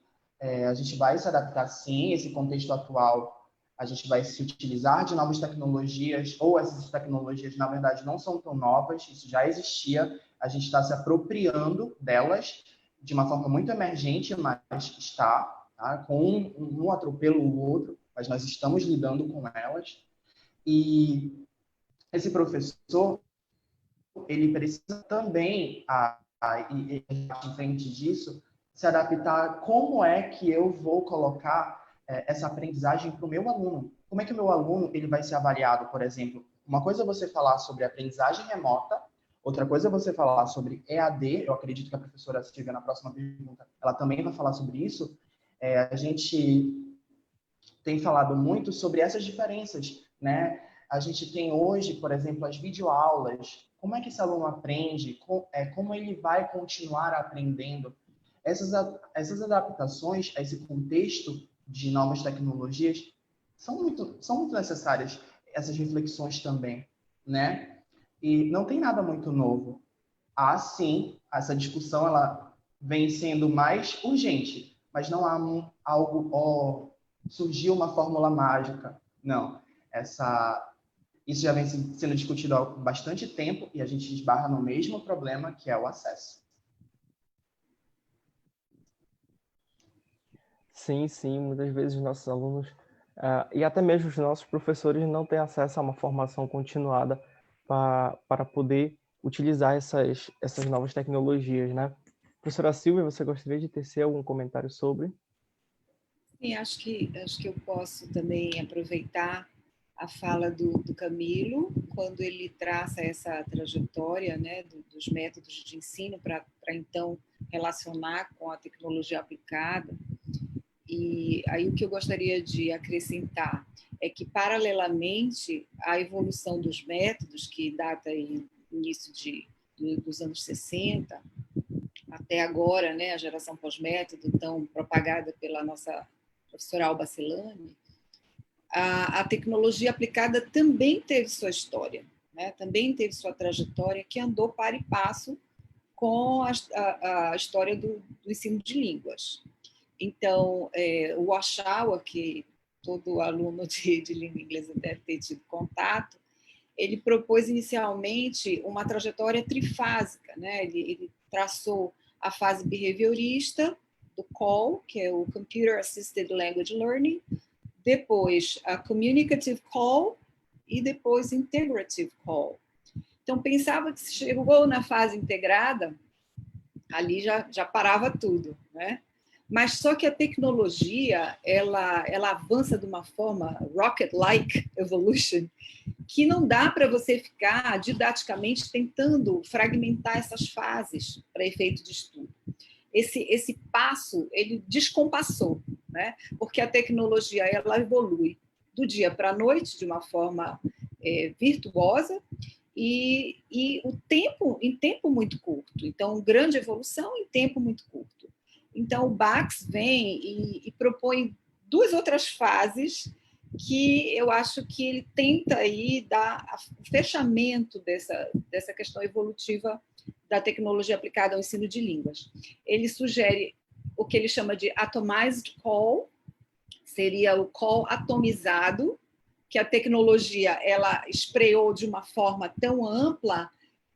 a gente vai se adaptar, sim, a esse contexto atual. A gente vai se utilizar de novas tecnologias, ou essas tecnologias, na verdade, não são tão novas, isso já existia, a gente está se apropriando delas de uma forma muito emergente, mas está, tá? Com um atropelo o outro, mas nós estamos lidando com elas. E esse professor, ele precisa também, em frente disso, se adaptar como é que eu vou colocar essa aprendizagem para o meu aluno. Como é que o meu aluno ele vai ser avaliado, por exemplo? Uma coisa é você falar sobre aprendizagem remota, outra coisa é você falar sobre EAD, eu acredito que a professora Silvia, na próxima pergunta, ela também vai falar sobre isso, A gente tem falado muito sobre essas diferenças, né? A gente tem hoje, por exemplo, as videoaulas. Como é que esse aluno aprende? Como ele vai continuar aprendendo? Essas adaptações a esse contexto de novas tecnologias são muito necessárias, essas reflexões também, né? E não tem nada muito novo. Sim, essa discussão ela vem sendo mais urgente, mas não há surgiu uma fórmula mágica. Não. Isso já vem sendo discutido há bastante tempo e a gente esbarra no mesmo problema, que é o acesso. Sim, sim, muitas vezes os nossos alunos e até mesmo os nossos professores não têm acesso a uma formação continuada para poder utilizar essas novas tecnologias, né? Professora Silvia, você gostaria de tecer algum comentário sobre? Sim, acho que eu posso também aproveitar a fala do Camilo, quando ele traça essa trajetória, né, dos métodos de ensino para então relacionar com a tecnologia aplicada. E aí o que eu gostaria de acrescentar é que, paralelamente à evolução dos métodos, que data aí início dos anos 60, até agora, né, a geração pós-método, tão propagada pela nossa professora Alba Celani, a tecnologia aplicada também teve sua história, né, também teve sua trajetória, que andou par e passo com a história do ensino de línguas. Então, o Warsaw, que todo aluno de língua inglesa deve ter tido contato, ele propôs inicialmente uma trajetória trifásica, né? Ele traçou a fase behaviorista do CALL, que é o Computer Assisted Language Learning, depois a Communicative CALL e depois Integrative CALL. Então, pensava que se chegou na fase integrada, ali já parava tudo, né? Mas só que a tecnologia, ela avança de uma forma rocket-like evolution, que não dá para você ficar didaticamente tentando fragmentar essas fases para efeito de estudo. Esse passo, ele descompassou, né? Porque a tecnologia ela evolui do dia para a noite de uma forma virtuosa e em tempo muito curto. Então, grande evolução em tempo muito curto. Então, o Bax vem e propõe duas outras fases que eu acho que ele tenta aí dar o fechamento dessa questão evolutiva da tecnologia aplicada ao ensino de línguas. Ele sugere o que ele chama de atomized call, seria o call atomizado, que a tecnologia ela espreou de uma forma tão ampla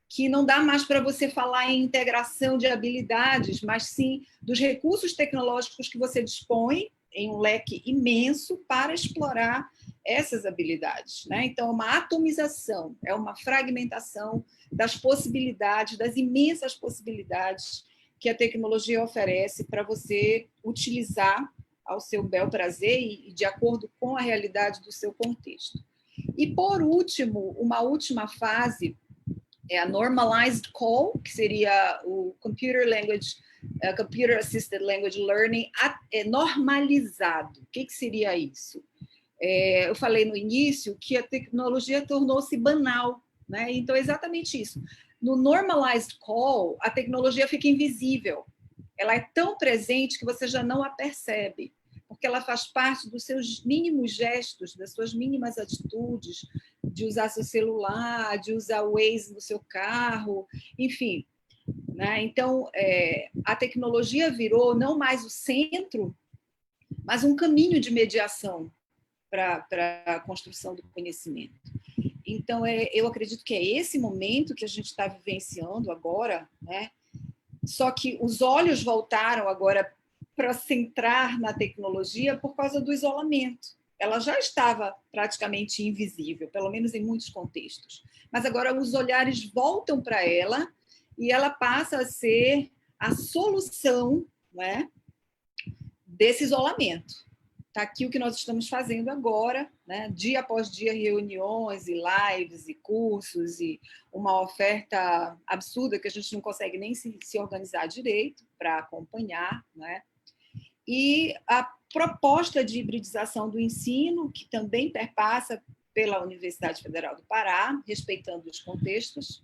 que não dá mais para você falar em integração de habilidades, mas sim dos recursos tecnológicos que você dispõe em um leque imenso para explorar essas habilidades, né? Então, uma atomização, é uma fragmentação das possibilidades, das imensas possibilidades que a tecnologia oferece para você utilizar ao seu bel prazer e de acordo com a realidade do seu contexto. E, por último, uma última fase é a Normalized Call, que seria o Computer Assisted Language Learning normalizado. O que seria isso? Eu falei no início que a tecnologia tornou-se banal, né? Então, é exatamente isso. No Normalized Call, a tecnologia fica invisível. Ela é tão presente que você já não a percebe, porque ela faz parte dos seus mínimos gestos, das suas mínimas atitudes, de usar seu celular, de usar o Waze no seu carro, enfim. Né? Então, a tecnologia virou não mais o centro, mas um caminho de mediação para a construção do conhecimento. Então, eu acredito que é esse momento que a gente está vivenciando agora, né? Só que os olhos voltaram agora para centrar na tecnologia por causa do isolamento. Ela já estava praticamente invisível, pelo menos em muitos contextos. Mas agora os olhares voltam para ela e ela passa a ser a solução, né, desse isolamento. Está aqui o que nós estamos fazendo agora, né, dia após dia, reuniões e lives e cursos e uma oferta absurda que a gente não consegue nem se organizar direito para acompanhar, né? e a proposta de hibridização do ensino, que também perpassa pela Universidade Federal do Pará, respeitando os contextos,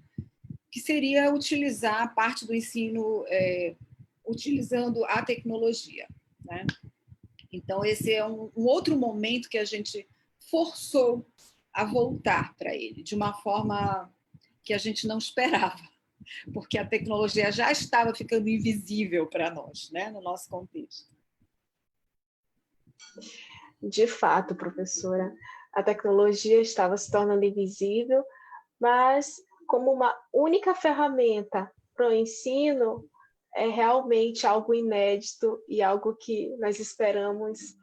que seria utilizar parte do ensino utilizando a tecnologia, né? Então, esse é um outro momento que a gente forçou a voltar para ele, de uma forma que a gente não esperava, porque a tecnologia já estava ficando invisível para nós, né, no nosso contexto. De fato, professora, a tecnologia estava se tornando invisível, mas como uma única ferramenta para o ensino, é realmente algo inédito e algo que nós esperamos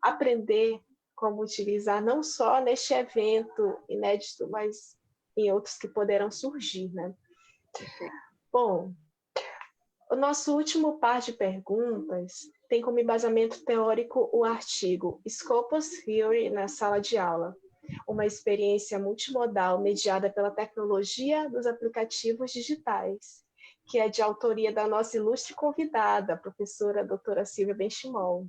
aprender como utilizar, não só neste evento inédito, mas em outros que poderão surgir, né? Bom, o nosso último par de perguntas tem como embasamento teórico o artigo Scopus Theory na sala de aula, uma experiência multimodal mediada pela tecnologia dos aplicativos digitais, que é de autoria da nossa ilustre convidada, a professora doutora Silvia Benchimol.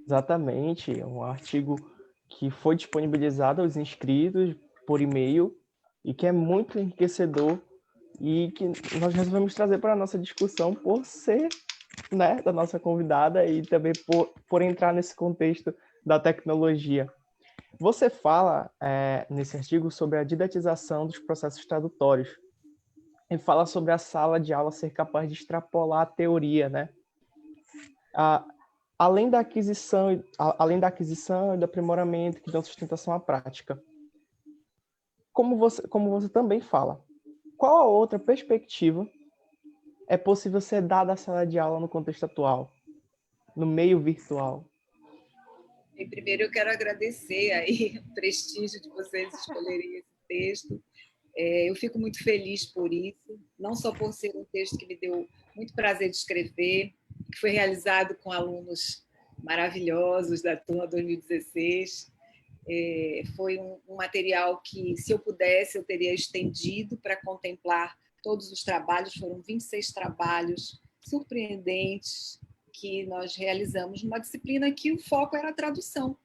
Exatamente, é um artigo que foi disponibilizado aos inscritos por e-mail e que é muito enriquecedor e que nós resolvemos trazer para a nossa discussão por ser, né, da nossa convidada e também por entrar nesse contexto da tecnologia. Você fala nesse artigo sobre a didatização dos processos tradutórios e fala sobre a sala de aula ser capaz de extrapolar a teoria, né? Além da aquisição e do aprimoramento que dão sustentação à prática. Como você também fala, qual a outra perspectiva é possível ser dada à sala de aula no contexto atual, no meio virtual? E primeiro eu quero agradecer aí o prestígio de vocês escolherem esse texto. Eu fico muito feliz por isso, não só por ser um texto que me deu muito prazer de escrever, que foi realizado com alunos maravilhosos da turma 2016. Foi um material que, se eu pudesse, eu teria estendido para contemplar todos os trabalhos. Foram 26 trabalhos surpreendentes que nós realizamos numa disciplina que o foco era a tradução.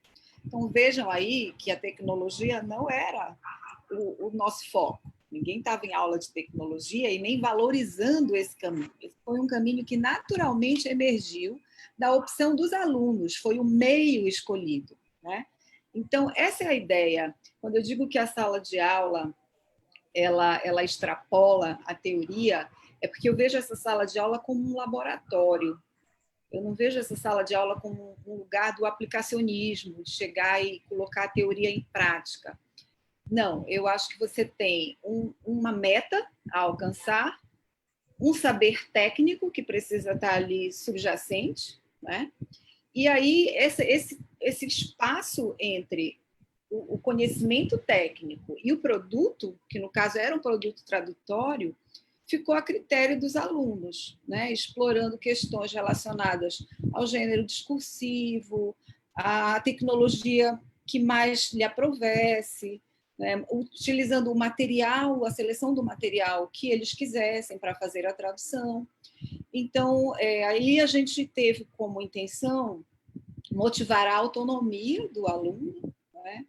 Então, vejam aí que a tecnologia não era o nosso foco. Ninguém estava em aula de tecnologia e nem valorizando esse caminho. Esse foi um caminho que naturalmente emergiu da opção dos alunos, foi o meio escolhido, né? Então, essa é a ideia. Quando eu digo que a sala de aula ela extrapola a teoria, é porque eu vejo essa sala de aula como um laboratório. Eu não vejo essa sala de aula como um lugar do aplicacionismo, de chegar e colocar a teoria em prática. Não, eu acho que você tem uma meta a alcançar, um saber técnico que precisa estar ali subjacente, né? E aí esse espaço entre o conhecimento técnico e o produto, que no caso era um produto tradutório, ficou a critério dos alunos, né? Explorando questões relacionadas ao gênero discursivo, à tecnologia que mais lhe aprovesse, né? Utilizando o material, a seleção do material que eles quisessem para fazer a tradução. Então, aí a gente teve como intenção motivar a autonomia do aluno, né?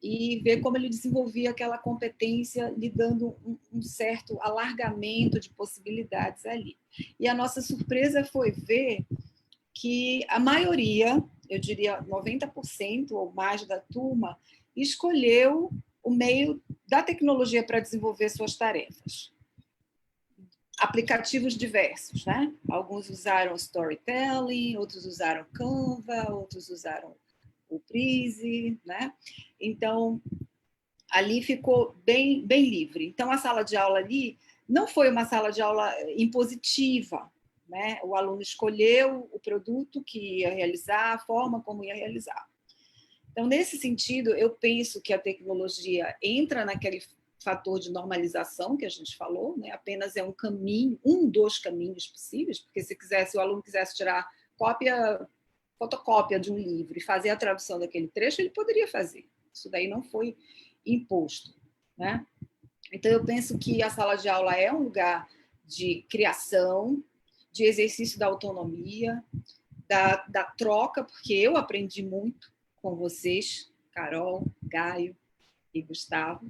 E ver como ele desenvolvia aquela competência, lhe dando um certo alargamento de possibilidades ali. E a nossa surpresa foi ver que a maioria, eu diria 90% ou mais da turma, escolheu o meio da tecnologia para desenvolver suas tarefas. Aplicativos diversos, né? Alguns usaram Storytelling, outros usaram Canva, outros usaram o Prezi, né? Então, ali ficou bem livre. Então, a sala de aula ali não foi uma sala de aula impositiva, né? O aluno escolheu o produto que ia realizar, a forma como ia realizar. Então, nesse sentido, eu penso que a tecnologia entra naquele fator de normalização que a gente falou, né? Apenas é um caminho, um dos caminhos possíveis, porque se o aluno quisesse tirar fotocópia de um livro e fazer a tradução daquele trecho, ele poderia fazer. Isso daí não foi imposto, né? Então, eu penso que a sala de aula é um lugar de criação, de exercício da autonomia, da troca, porque eu aprendi muito com vocês, Carol, Gaio e Gustavo,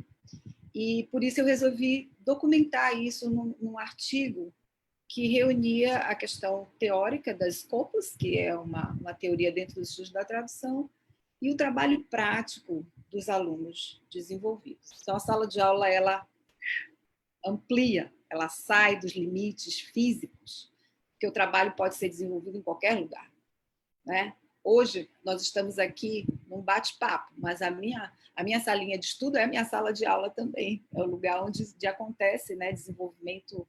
e por isso eu resolvi documentar isso num artigo que reunia a questão teórica das Scopus, que é uma teoria dentro dos estudos da tradução, e o trabalho prático dos alunos desenvolvidos. Então, a sala de aula, ela amplia, ela sai dos limites físicos, porque o trabalho pode ser desenvolvido em qualquer lugar, né? Hoje, nós estamos aqui num bate-papo, mas a minha salinha de estudo é a minha sala de aula também, é o lugar onde acontece, né, desenvolvimento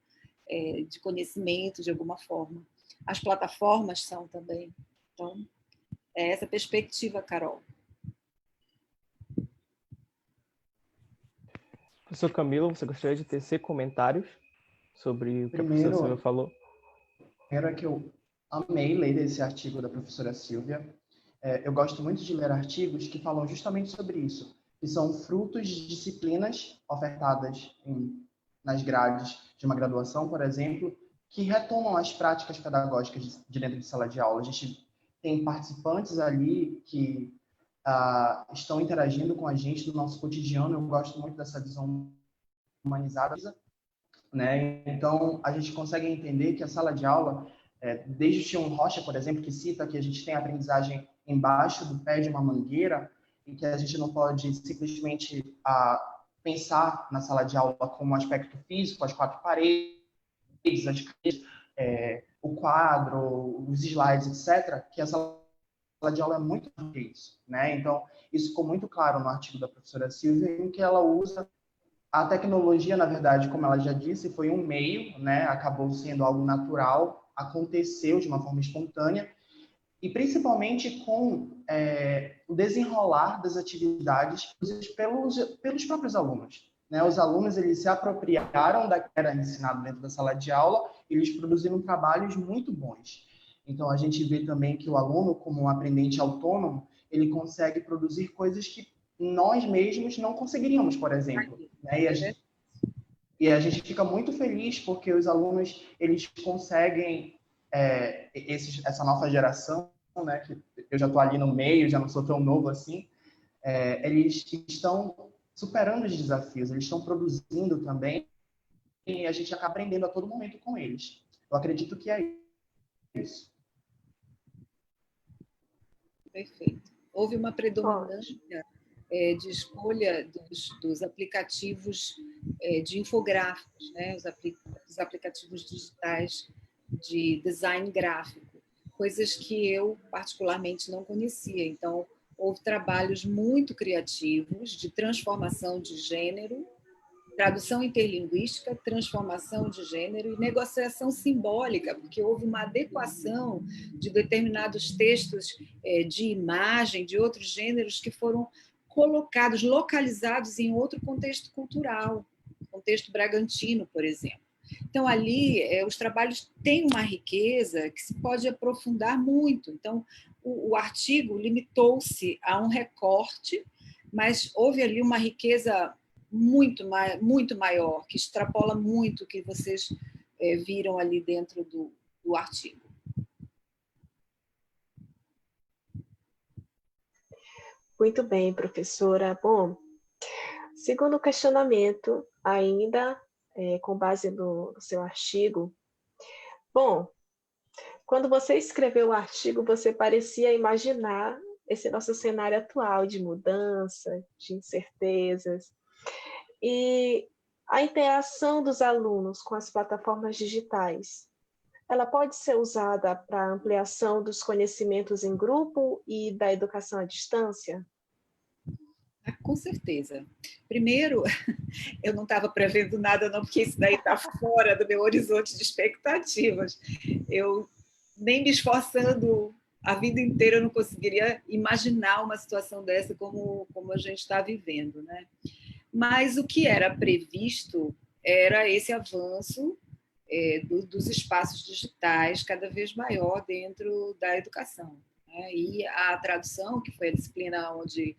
de conhecimento, de alguma forma. As plataformas são também. Então, é essa perspectiva, Carol. Professor Camilo, você gostaria de tecer comentários sobre o que a professora Silvia falou? Primeiro é que eu amei ler esse artigo da professora Silvia. Eu gosto muito de ler artigos que falam justamente sobre isso, que são frutos de disciplinas ofertadas nas grades de uma graduação, por exemplo, que retomam as práticas pedagógicas de dentro de sala de aula. A gente tem participantes ali que estão interagindo com a gente no nosso cotidiano. Eu gosto muito dessa visão humanizada, né? Então, a gente consegue entender que a sala de aula, desde o Tião Rocha, por exemplo, que cita que a gente tem aprendizagem embaixo do pé de uma mangueira e que a gente não pode simplesmente pensar na sala de aula como um aspecto físico, as quatro paredes, o quadro, os slides, etc., que a sala de aula é muito mais que isso, né? Então, isso ficou muito claro no artigo da professora Silvia, em que ela usa a tecnologia, na verdade, como ela já disse, foi um meio, né? Acabou sendo algo natural, aconteceu de uma forma espontânea, e principalmente com o desenrolar das atividades pelos próprios alunos, né? Os alunos, eles se apropriaram da que era ensinado dentro da sala de aula, e eles produziram trabalhos muito bons. Então, a gente vê também que o aluno, como um aprendente autônomo, ele consegue produzir coisas que nós mesmos não conseguiríamos, por exemplo, né? E a gente fica muito feliz porque os alunos, eles conseguem, essa nova geração, né, que eu já estou ali no meio, já não sou tão novo assim, eles estão superando os desafios, eles estão produzindo também, e a gente acaba aprendendo a todo momento com eles. Eu acredito que é isso. Perfeito. Houve uma predominância de escolha dos aplicativos de infográficos, né? Os aplicativos digitais de design gráfico, coisas que eu particularmente não conhecia. Então, houve trabalhos muito criativos de transformação de gênero, tradução interlinguística, transformação de gênero e negociação simbólica, porque houve uma adequação de determinados textos de imagem, de outros gêneros que foram colocados, localizados em outro contexto cultural, contexto bragantino, por exemplo. Então, ali, os trabalhos têm uma riqueza que se pode aprofundar muito. Então, o artigo limitou-se a um recorte, mas houve ali uma riqueza muito maior, que extrapola muito o que vocês viram ali dentro do artigo. Muito bem, professora. Bom, segundo o questionamento, ainda com base no seu artigo, bom, quando você escreveu o artigo, você parecia imaginar esse nosso cenário atual de mudança, de incertezas, e a interação dos alunos com as plataformas digitais, ela pode ser usada para ampliação dos conhecimentos em grupo e da educação à distância? Com certeza. Primeiro, eu não estava prevendo nada, não, porque isso daí está fora do meu horizonte de expectativas. Eu, nem me esforçando a vida inteira, eu não conseguiria imaginar uma situação dessa como a gente está vivendo, né? Mas o que era previsto era esse avanço dos espaços digitais cada vez maior dentro da educação. Né? E a tradução, que foi a disciplina onde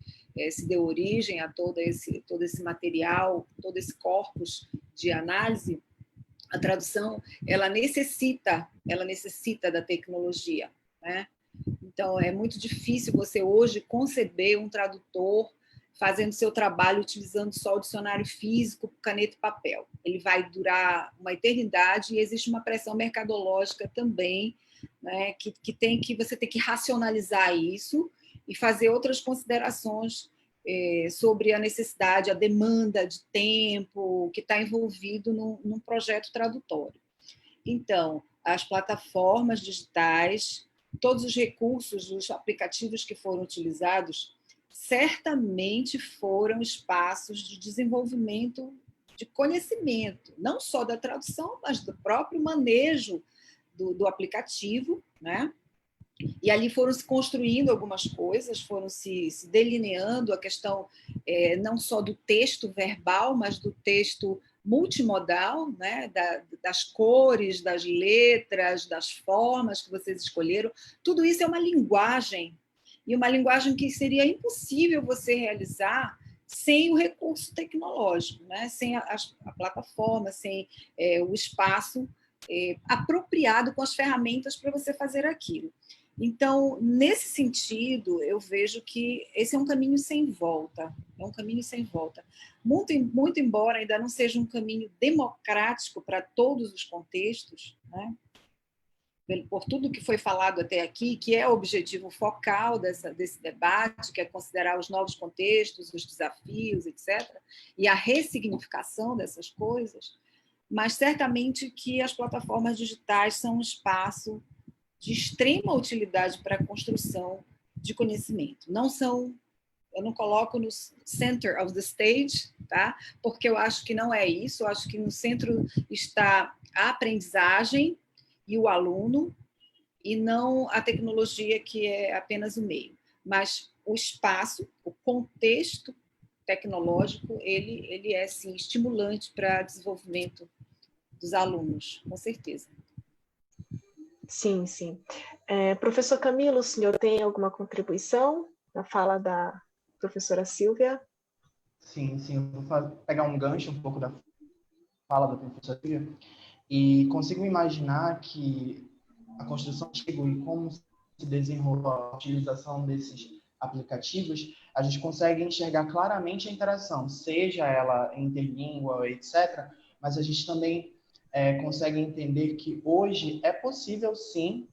se deu origem a todo esse material, todo esse corpus de análise, A tradução, ela necessita da tecnologia, né? Então, é muito difícil você hoje conceber um tradutor fazendo seu trabalho utilizando só o dicionário físico, caneta e papel. Ele vai durar uma eternidade e existe uma pressão mercadológica também, né, que você tem que racionalizar isso e fazer outras considerações sobre a necessidade, a demanda de tempo que está envolvido num projeto tradutório. Então, as plataformas digitais, todos os recursos, os aplicativos que foram utilizados, certamente foram espaços de desenvolvimento de conhecimento, não só da tradução, mas do próprio manejo do aplicativo, né? E ali foram se construindo algumas coisas, foram se delineando a questão não só do texto verbal, mas do texto multimodal, né? Das cores, das letras, das formas que vocês escolheram. Tudo isso é uma linguagem, e uma linguagem que seria impossível você realizar sem o recurso tecnológico, né? Sem a plataforma, sem o espaço apropriado com as ferramentas para você fazer aquilo. Então, nesse sentido, eu vejo que esse é um caminho sem volta. É um caminho sem volta. Muito embora ainda não seja um caminho democrático para todos os contextos, né? Por tudo que foi falado até aqui, que é o objetivo focal desse debate, que é considerar os novos contextos, os desafios, etc., e a ressignificação dessas coisas, mas certamente que as plataformas digitais são um espaço de extrema utilidade para a construção de conhecimento. Eu não coloco no center of the stage, tá? Porque eu acho que não é isso, eu acho que no centro está a aprendizagem e o aluno, e não a tecnologia, que é apenas o meio. Mas o espaço, o contexto tecnológico, ele é, sim, estimulante para o desenvolvimento dos alunos, com certeza. Sim, sim. Professor Camilo, o senhor tem alguma contribuição na fala da professora Silvia? Sim, eu vou pegar um gancho um pouco da fala da professora Silvia e consigo imaginar que a construção chegou e como se desenrolou a utilização desses aplicativos, a gente consegue enxergar claramente a interação, seja ela interlíngua, etc., mas a gente também consegue entender que hoje é possível, sim,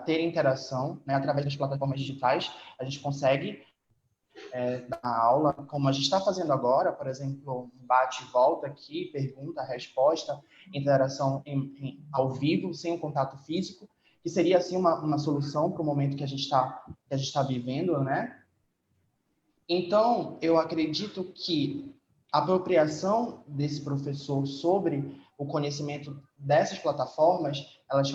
ter interação, né, através das plataformas digitais. A gente consegue dar aula, como a gente está fazendo agora, por exemplo, um bate e volta aqui, pergunta, resposta, interação ao vivo, sem o contato físico, que seria, assim, uma solução para o momento que a gente está vivendo, né? Então, eu acredito que a apropriação desse professor sobre o conhecimento dessas plataformas, elas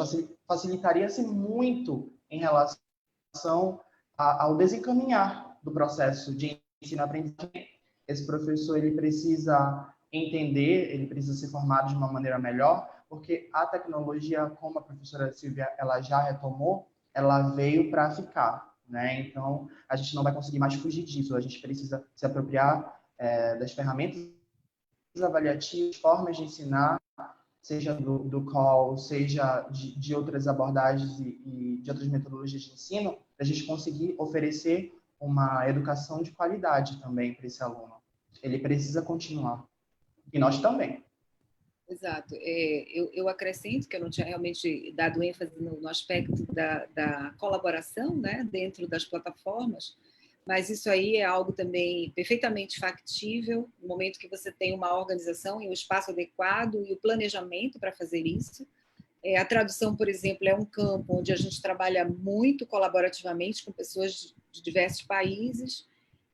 facilitaria-se muito em relação ao desencaminhar do processo de ensino-aprendizagem. Esse professor, ele precisa entender, ele precisa ser formado de uma maneira melhor, porque a tecnologia, como a professora Silvia ela já retomou, ela veio para ficar, né? Então, a gente não vai conseguir mais fugir disso, a gente precisa se apropriar das ferramentas avaliativas, formas de ensinar, seja do call, seja de outras abordagens e de outras metodologias de ensino, para a gente conseguir oferecer uma educação de qualidade também para esse aluno. Ele precisa continuar. E nós também. Exato. Eu acrescento que eu não tinha realmente dado ênfase no aspecto da colaboração, né, dentro das plataformas, mas isso aí é algo também perfeitamente factível no momento que você tem uma organização e um espaço adequado e o planejamento para fazer isso. A tradução, por exemplo, é um campo onde a gente trabalha muito colaborativamente com pessoas de diversos países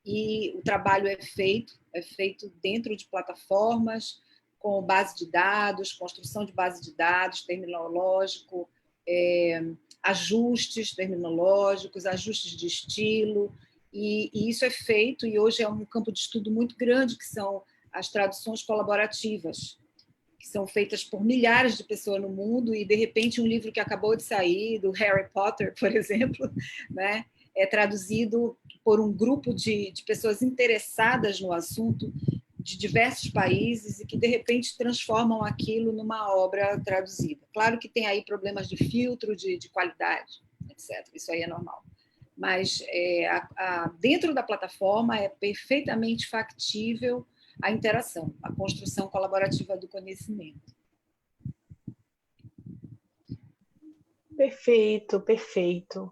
e o trabalho é feito dentro de plataformas, com base de dados, construção de base de dados, terminológico, ajustes terminológicos, ajustes de estilo, e isso é feito, e hoje é um campo de estudo muito grande, que são as traduções colaborativas, que são feitas por milhares de pessoas no mundo, e, de repente, um livro que acabou de sair, do Harry Potter, por exemplo, né, é traduzido por um grupo de pessoas interessadas no assunto, de diversos países e que, de repente, transformam aquilo numa obra traduzida. Claro que tem aí problemas de filtro, de qualidade, etc. Isso aí é normal. Mas dentro da plataforma é perfeitamente factível a interação, a construção colaborativa do conhecimento. Perfeito, perfeito.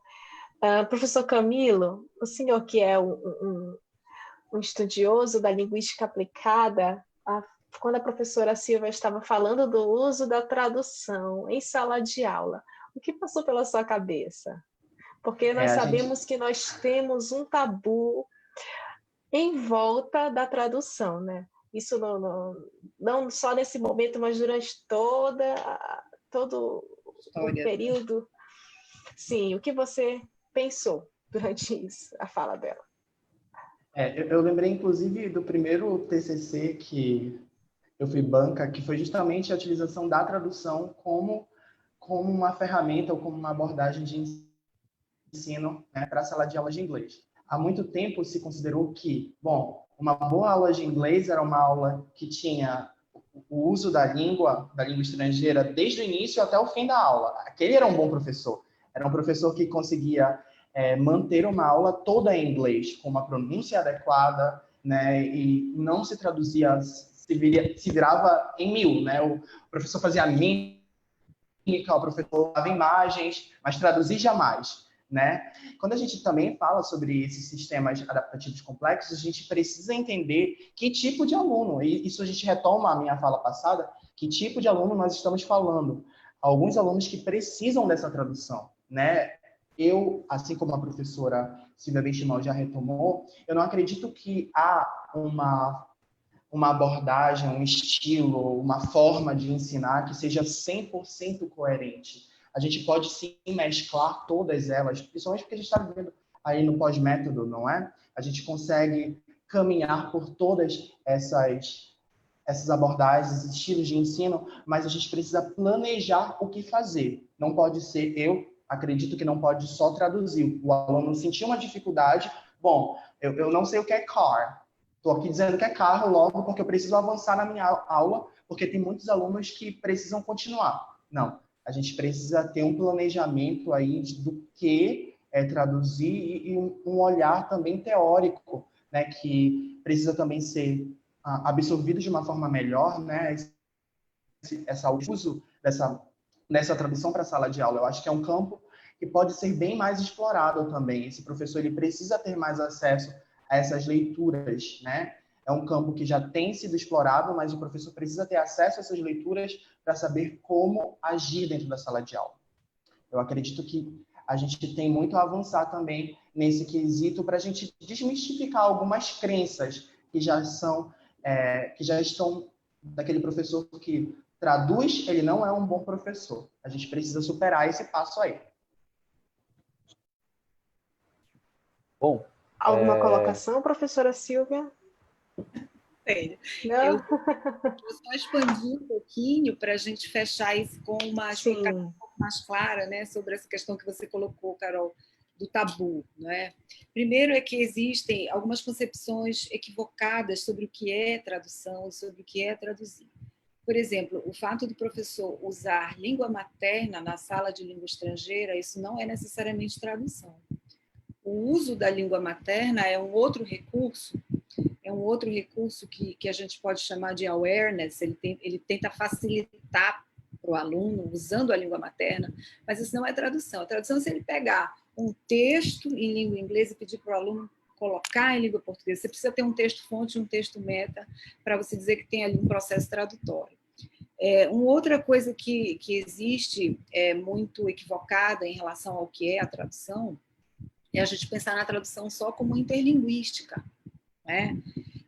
Professor Camilo, o senhor que é um estudioso da linguística aplicada, quando a professora Silvia estava falando do uso da tradução em sala de aula, o que passou pela sua cabeça? Porque nós sabemos que nós temos um tabu em volta da tradução, né? Isso não só nesse momento, mas durante todo o período. Sim, o que você pensou durante isso, a fala dela? Eu lembrei, inclusive, do primeiro TCC que eu fui banca, que foi justamente a utilização da tradução como uma ferramenta ou como uma abordagem de ensino, né, para a sala de aula de inglês. Há muito tempo se considerou que, bom, uma boa aula de inglês era uma aula que tinha o uso da língua estrangeira desde o início até o fim da aula. Aquele era um bom professor. Era um professor que conseguia manter uma aula toda em inglês, com uma pronúncia adequada, né, e não se traduzia, se virava em mil, né? O professor fazia mímica, o professor dava imagens, mas traduzir jamais, né? Quando a gente também fala sobre esses sistemas adaptativos complexos, a gente precisa entender que tipo de aluno, e isso a gente retoma a minha fala passada, que tipo de aluno nós estamos falando. Alguns alunos que precisam dessa tradução, né? Eu, assim como a professora Silvia Benchimol já retomou, eu não acredito que há uma abordagem, um estilo, uma forma de ensinar que seja 100% coerente. A gente pode sim mesclar todas elas, principalmente porque a gente está vivendo aí no pós-método, não é? A gente consegue caminhar por todas essas abordagens, esses estilos de ensino, mas a gente precisa planejar o que fazer. Não pode ser, eu acredito que não pode só traduzir. O aluno sentir uma dificuldade, bom, eu não sei o que é car, estou aqui dizendo que é carro logo porque eu preciso avançar na minha aula, porque tem muitos alunos que precisam continuar. Não, a gente precisa ter um planejamento aí do que é traduzir e um olhar também teórico, né, que precisa também ser absorvido de uma forma melhor, né, esse uso dessa tradução para a sala de aula. Eu acho que é um campo que pode ser bem mais explorado também. Esse professor ele precisa ter mais acesso a essas leituras, né? É um campo que já tem sido explorado, mas o professor precisa ter acesso a essas leituras para saber como agir dentro da sala de aula. Eu acredito que a gente tem muito a avançar também nesse quesito para a gente desmistificar algumas crenças que já estão daquele professor que traduz, ele não é um bom professor. A gente precisa superar esse passo aí. Bom, alguma colocação, professora Silvia? Tenho. Não? Eu vou só expandir um pouquinho para a gente fechar isso com uma explicação um pouco mais clara, né, sobre essa questão que você colocou, Carol, do tabu, não é? Primeiro é que existem algumas concepções equivocadas sobre o que é tradução e sobre o que é traduzir. Por exemplo, o fato do professor usar língua materna na sala de língua estrangeira, isso não é necessariamente tradução. O uso da língua materna é um outro recurso que a gente pode chamar de awareness, ele tenta facilitar para o aluno usando a língua materna, mas isso não é tradução. A tradução é se ele pegar um texto em língua inglesa e pedir para o aluno colocar em língua portuguesa. Você precisa ter um texto fonte e um texto meta para você dizer que tem ali um processo tradutório. Uma outra coisa que existe muito equivocada em relação ao que é a tradução é a gente pensar na tradução só como interlinguística, né?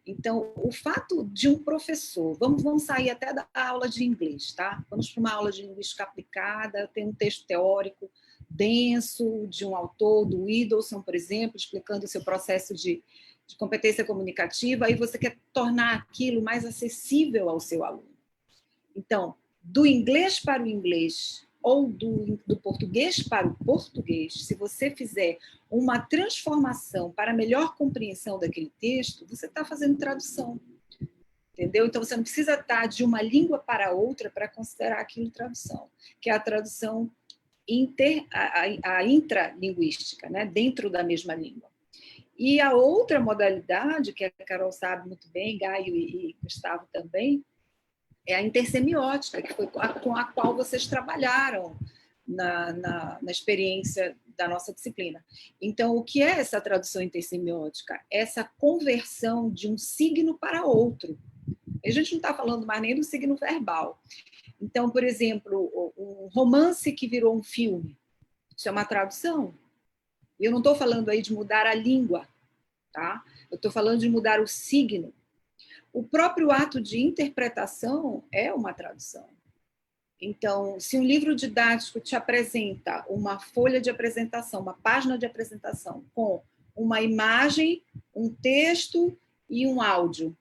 Então, o fato de um professor, vamos sair até da aula de inglês, tá? Vamos para uma aula de linguística aplicada, tem um texto teórico denso de um autor, do Idelson, por exemplo, explicando o seu processo de competência comunicativa, aí você quer tornar aquilo mais acessível ao seu aluno. Então, do inglês para o inglês ou do português para o português, se você fizer uma transformação para melhor compreensão daquele texto, você está fazendo tradução. entendeu? Então, você não precisa estar de uma língua para outra para considerar aquilo tradução, que é a tradução a intralinguística, né? Dentro da mesma língua. E a outra modalidade, que a Carol sabe muito bem, Gaio e Gustavo também, é a intersemiótica, que foi com a qual vocês trabalharam na experiência da nossa disciplina. Então, o que é essa tradução intersemiótica? Essa conversão de um signo para outro. A gente não está falando mais nem do signo verbal. Então, por exemplo, um romance que virou um filme, isso é uma tradução. Eu não estou falando aí de mudar a língua, tá? Eu estou falando de mudar o signo. O próprio ato de interpretação é uma tradução. Então, se um livro didático te apresenta uma folha de apresentação, uma página de apresentação com uma imagem, um texto e um áudio,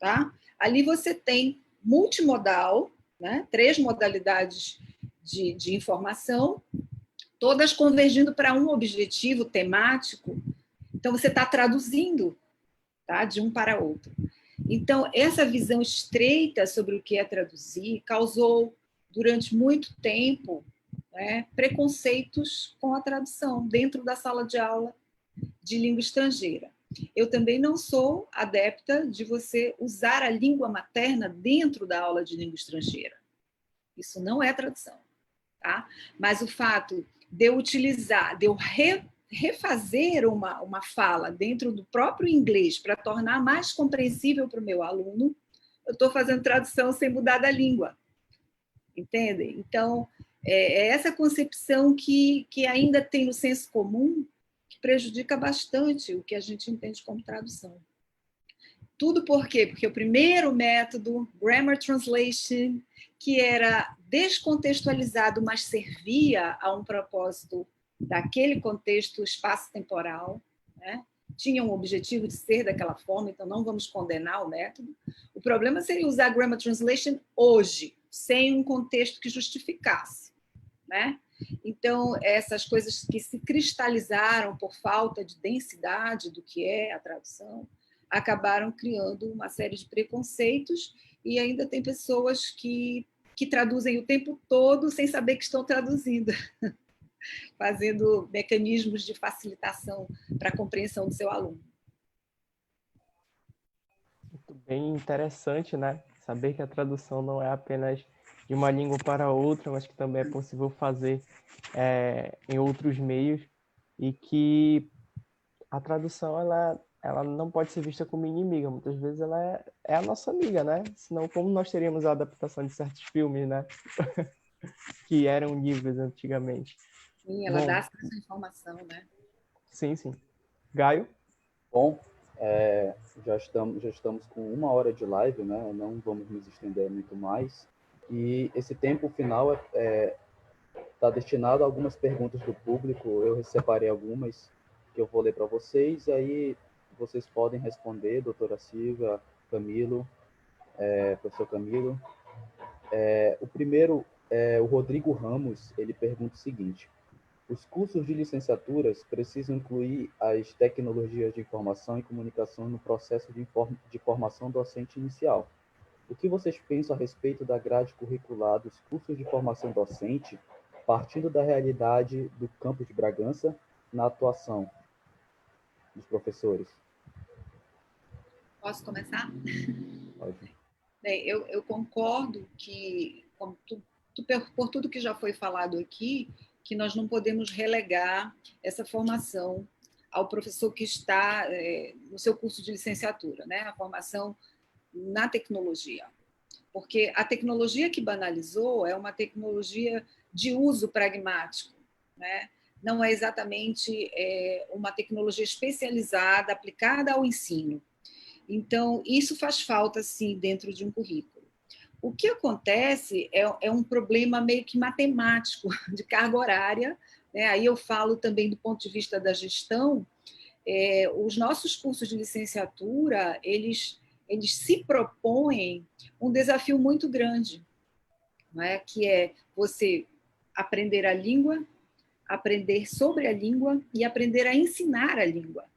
tá? Ali você tem multimodal, né? 3 modalidades de informação, todas convergindo para um objetivo temático. Então, você está traduzindo, tá? De um para outro. Então, essa visão estreita sobre o que é traduzir causou, durante muito tempo, né, preconceitos com a tradução dentro da sala de aula de língua estrangeira. Eu também não sou adepta de você usar a língua materna dentro da aula de língua estrangeira. Isso não é tradução, tá? Mas o fato de eu utilizar, de eu refazer uma fala dentro do próprio inglês para tornar mais compreensível para o meu aluno, eu estou fazendo tradução sem mudar da língua. Entendem? Então, é essa concepção que ainda tem no senso comum, que prejudica bastante o que a gente entende como tradução. Tudo por quê? Porque o primeiro método, Grammar Translation, que era descontextualizado, mas servia a um propósito daquele contexto espaço-temporal, né? Tinha um objetivo de ser daquela forma, então não vamos condenar o método. O problema seria usar Grammar Translation hoje, sem um contexto que justificasse, né? Então, essas coisas que se cristalizaram por falta de densidade do que é a tradução, acabaram criando uma série de preconceitos, e ainda tem pessoas que traduzem o tempo todo sem saber que estão traduzindo, fazendo mecanismos de facilitação para a compreensão do seu aluno. Muito bem interessante, né? Saber que a tradução não é apenas de uma língua para outra, mas que também é possível fazer em outros meios, e que a tradução ela não pode ser vista como inimiga, muitas vezes ela é a nossa amiga, né? Senão, como nós teríamos a adaptação de certos filmes, né? que eram livros antigamente. Sim, ela dá acesso à informação, né? Sim, sim. Gaio? Bom, já estamos com 1 hora de live, né? Não vamos nos estender muito mais. E esse tempo final está destinado a algumas perguntas do público. Eu separei algumas que eu vou ler para vocês, e aí vocês podem responder, doutora Silvia, Camilo, professor Camilo. O primeiro, o Rodrigo Ramos, ele pergunta o seguinte: os cursos de licenciaturas precisam incluir as tecnologias de informação e comunicação no processo de formação docente inicial. O que vocês pensam a respeito da grade curricular dos cursos de formação docente, partindo da realidade do campus de Bragança, na atuação dos professores? Posso começar? Pode. Bem, eu concordo que, por tudo que já foi falado aqui, que nós não podemos relegar essa formação ao professor que está no seu curso de licenciatura, né? A formação na tecnologia. Porque a tecnologia que banalizou é uma tecnologia de uso pragmático, né? Não é exatamente uma tecnologia especializada, aplicada ao ensino. Então, isso faz falta, sim, dentro de um currículo. O que acontece é um problema meio que matemático, de carga horária, né? Aí eu falo também do ponto de vista da gestão. Os nossos cursos de licenciatura, eles se propõem um desafio muito grande, não é? Que é você aprender a língua, aprender sobre a língua e aprender a ensinar a língua.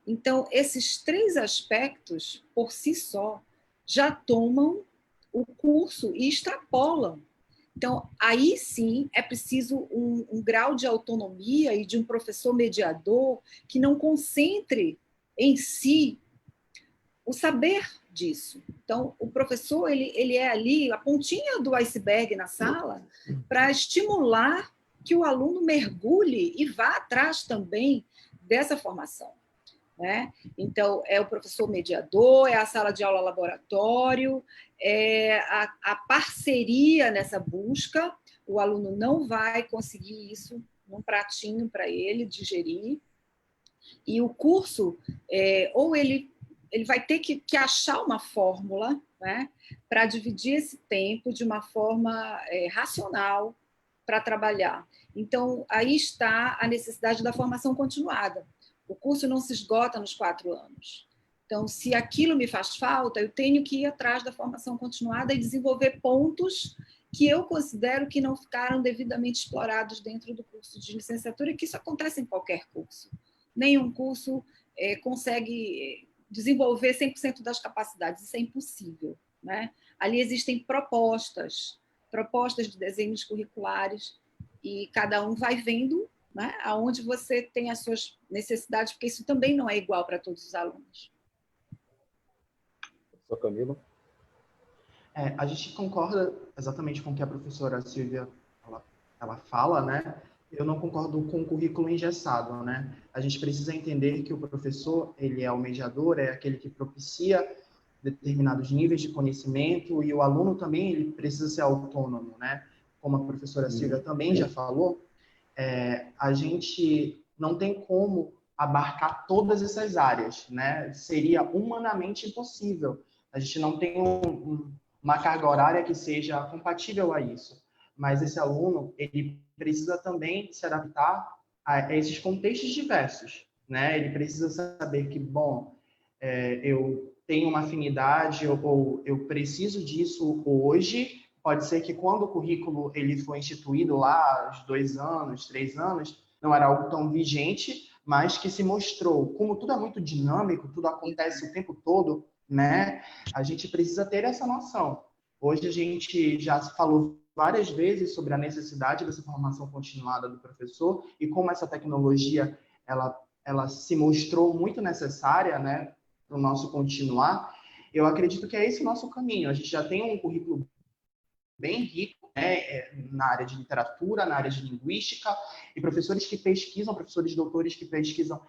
Então, esses 3 aspectos, por si só, já tomam o curso e extrapolam. Então, aí sim é preciso um grau de autonomia e de um professor mediador que não concentre em si o saber disso. Então, o professor ele é ali a pontinha do iceberg na sala para estimular que o aluno mergulhe e vá atrás também dessa formação, né? Então, é o professor mediador, é a sala de aula laboratório, é a parceria nessa busca. O aluno não vai conseguir isso num pratinho para ele digerir. E o curso, ou ele vai ter que achar uma fórmula, né, para dividir esse tempo de uma forma racional para trabalhar. Então, aí está a necessidade da formação continuada. O curso não se esgota nos 4 anos. Então, se aquilo me faz falta, eu tenho que ir atrás da formação continuada e desenvolver pontos que eu considero que não ficaram devidamente explorados dentro do curso de licenciatura, que isso acontece em qualquer curso. Nenhum curso consegue desenvolver 100% das capacidades, isso é impossível, né? Ali existem propostas de desenhos curriculares, e cada um vai vendo, né, aonde você tem as suas necessidades, porque isso também não é igual para todos os alunos. Professor Camilo? A gente concorda exatamente com o que a professora Silvia ela fala, né? Eu não concordo com o currículo engessado, né? A gente precisa entender que o professor, ele é o mediador, é aquele que propicia determinados níveis de conhecimento, e o aluno também ele precisa ser autônomo, né? Como a professora Silvia também já falou, a gente não tem como abarcar todas essas áreas, né? Seria humanamente impossível. A gente não tem uma carga horária que seja compatível a isso. Mas esse aluno, ele precisa também se adaptar a esses contextos diversos, né? Ele precisa saber que, bom, eu tenho uma afinidade ou eu preciso disso hoje. Pode ser que quando o currículo ele foi instituído lá, aos 2 anos, 3 anos, não era algo tão vigente, mas que se mostrou, como tudo é muito dinâmico, tudo acontece o tempo todo, né? A gente precisa ter essa noção. Hoje a gente já falou várias vezes sobre a necessidade dessa formação continuada do professor e como essa tecnologia ela se mostrou muito necessária, né, para o nosso continuar. Eu acredito que é esse o nosso caminho. A gente já tem um currículo bem rico, né, na área de literatura, na área de linguística, e professores que pesquisam, professores doutores que pesquisam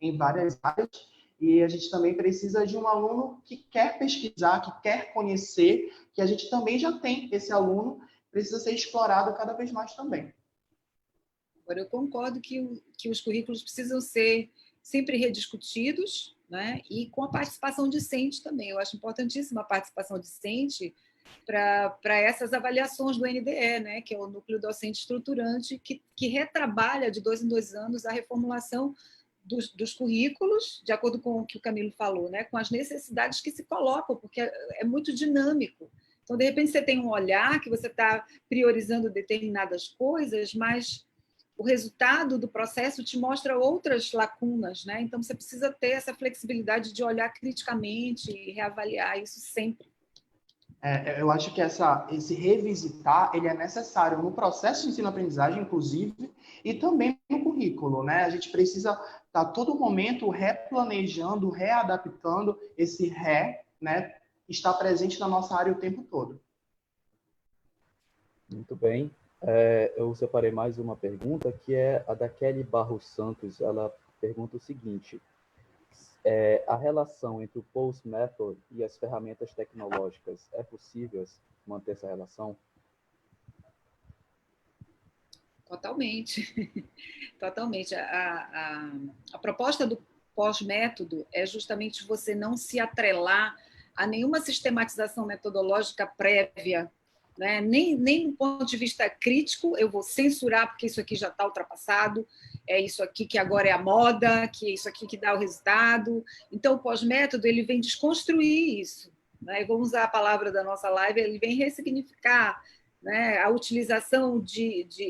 em várias áreas, e a gente também precisa de um aluno que quer pesquisar, que quer conhecer, que a gente também já tem esse aluno, precisa ser explorado cada vez mais também. Agora, eu concordo que os currículos precisam ser sempre rediscutidos, né? E com a participação discente também. Eu acho importantíssima a participação discente para essas avaliações do NDE, né? Que é o Núcleo Docente Estruturante, que retrabalha de 2 em 2 anos a reformulação dos currículos, de acordo com o que o Camilo falou, né? Com as necessidades que se colocam, porque é muito dinâmico. Então, de repente, você tem um olhar que você está priorizando determinadas coisas, mas o resultado do processo te mostra outras lacunas, né? Então, você precisa ter essa flexibilidade de olhar criticamente e reavaliar isso sempre. Eu acho que esse revisitar ele é necessário no processo de ensino-aprendizagem, inclusive, e também no currículo, né? A gente precisa estar a todo momento replanejando, readaptando esse né? Estar presente na nossa área o tempo todo. Muito bem. Eu separei mais uma pergunta, que é a da Kelly Barros Santos. Ela pergunta o seguinte: a relação entre o post-method e as ferramentas tecnológicas, é possível manter essa relação? Totalmente. Totalmente. A proposta do pós-método é justamente você não se atrelar a nenhuma sistematização metodológica prévia, né? Nem do ponto de vista crítico, eu vou censurar porque isso aqui já está ultrapassado, é isso aqui que agora é a moda, que é isso aqui que dá o resultado. Então, o pós-método ele vem desconstruir isso, né? E vamos usar a palavra da nossa live, ele vem ressignificar, né, a utilização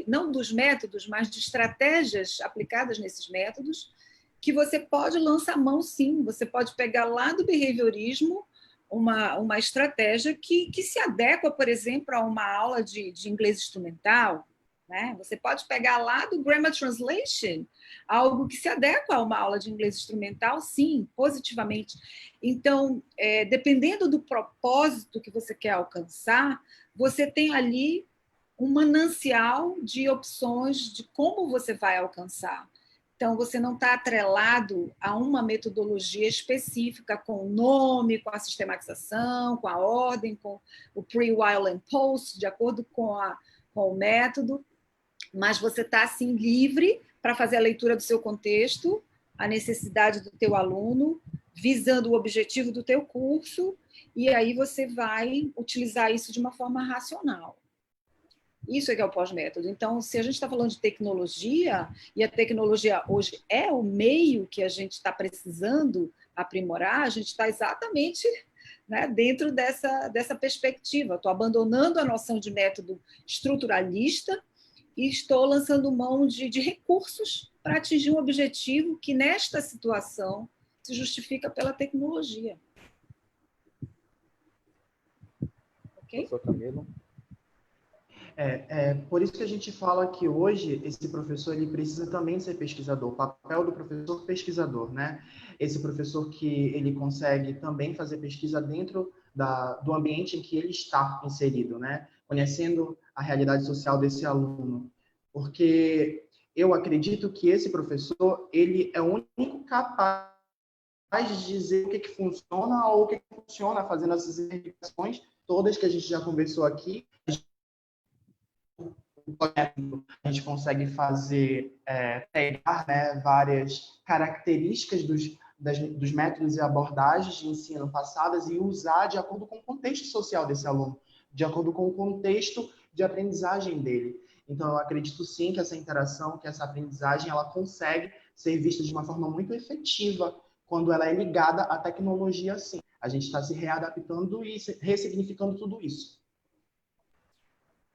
não dos métodos, mas de estratégias aplicadas nesses métodos, que você pode lançar mão, sim. Você pode pegar lá do behaviorismo uma estratégia que se adequa, por exemplo, a uma aula de inglês instrumental, né? Você pode pegar lá do Grammar Translation algo que se adequa a uma aula de inglês instrumental, sim, positivamente. Então, dependendo do propósito que você quer alcançar, você tem ali um manancial de opções de como você vai alcançar. Então, você não está atrelado a uma metodologia específica, com o nome, com a sistematização, com a ordem, com o pre, while and post, de acordo com o método, mas você está, assim, livre para fazer a leitura do seu contexto, a necessidade do teu aluno, visando o objetivo do teu curso, e aí você vai utilizar isso de uma forma racional. Isso é que é o pós-método. Então, se a gente está falando de tecnologia, e a tecnologia hoje é o meio que a gente está precisando aprimorar, a gente está exatamente, né, dentro dessa perspectiva. Estou abandonando a noção de método estruturalista e estou lançando mão de recursos para atingir um objetivo que, nesta situação, se justifica pela tecnologia. Ok? Professor Camilo? Por isso que a gente fala que hoje esse professor ele precisa também ser pesquisador, o papel do professor pesquisador, né? Esse professor que ele consegue também fazer pesquisa dentro do ambiente em que ele está inserido, né? Conhecendo a realidade social desse aluno, porque eu acredito que esse professor ele é o único capaz de dizer o que funciona ou o que funciona, fazendo essas indicações todas que a gente já conversou aqui. A gente consegue fazer, pegar, né, várias características dos métodos e abordagens de ensino passadas e usar de acordo com o contexto social desse aluno, de acordo com o contexto de aprendizagem dele. Então, eu acredito sim que essa interação, que essa aprendizagem, ela consegue ser vista de uma forma muito efetiva quando ela é ligada à tecnologia, sim. A gente está se readaptando e ressignificando tudo isso.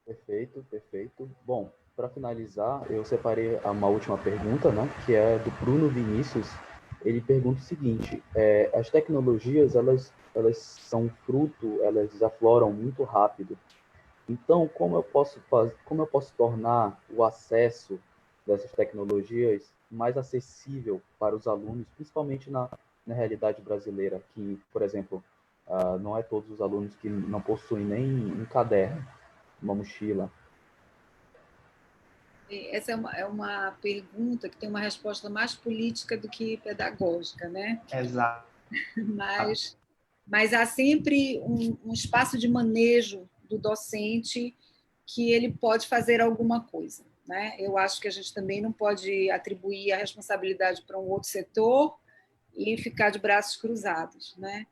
Perfeito, perfeito. Bom, para finalizar, eu separei uma última pergunta, né, que é do Bruno Vinícius. Ele pergunta o seguinte: as tecnologias elas são fruto, elas afloram muito rápido. Então, como eu posso tornar o acesso dessas tecnologias mais acessível para os alunos, principalmente na realidade brasileira, que, por exemplo, não é todos os alunos que não possuem nem um caderno, uma mochila. Essa é uma pergunta que tem uma resposta mais política do que pedagógica, né? Exato. Mas há sempre um espaço de manejo do docente que ele pode fazer alguma coisa, né? Eu acho que a gente também não pode atribuir a responsabilidade para um outro setor e ficar de braços cruzados, né?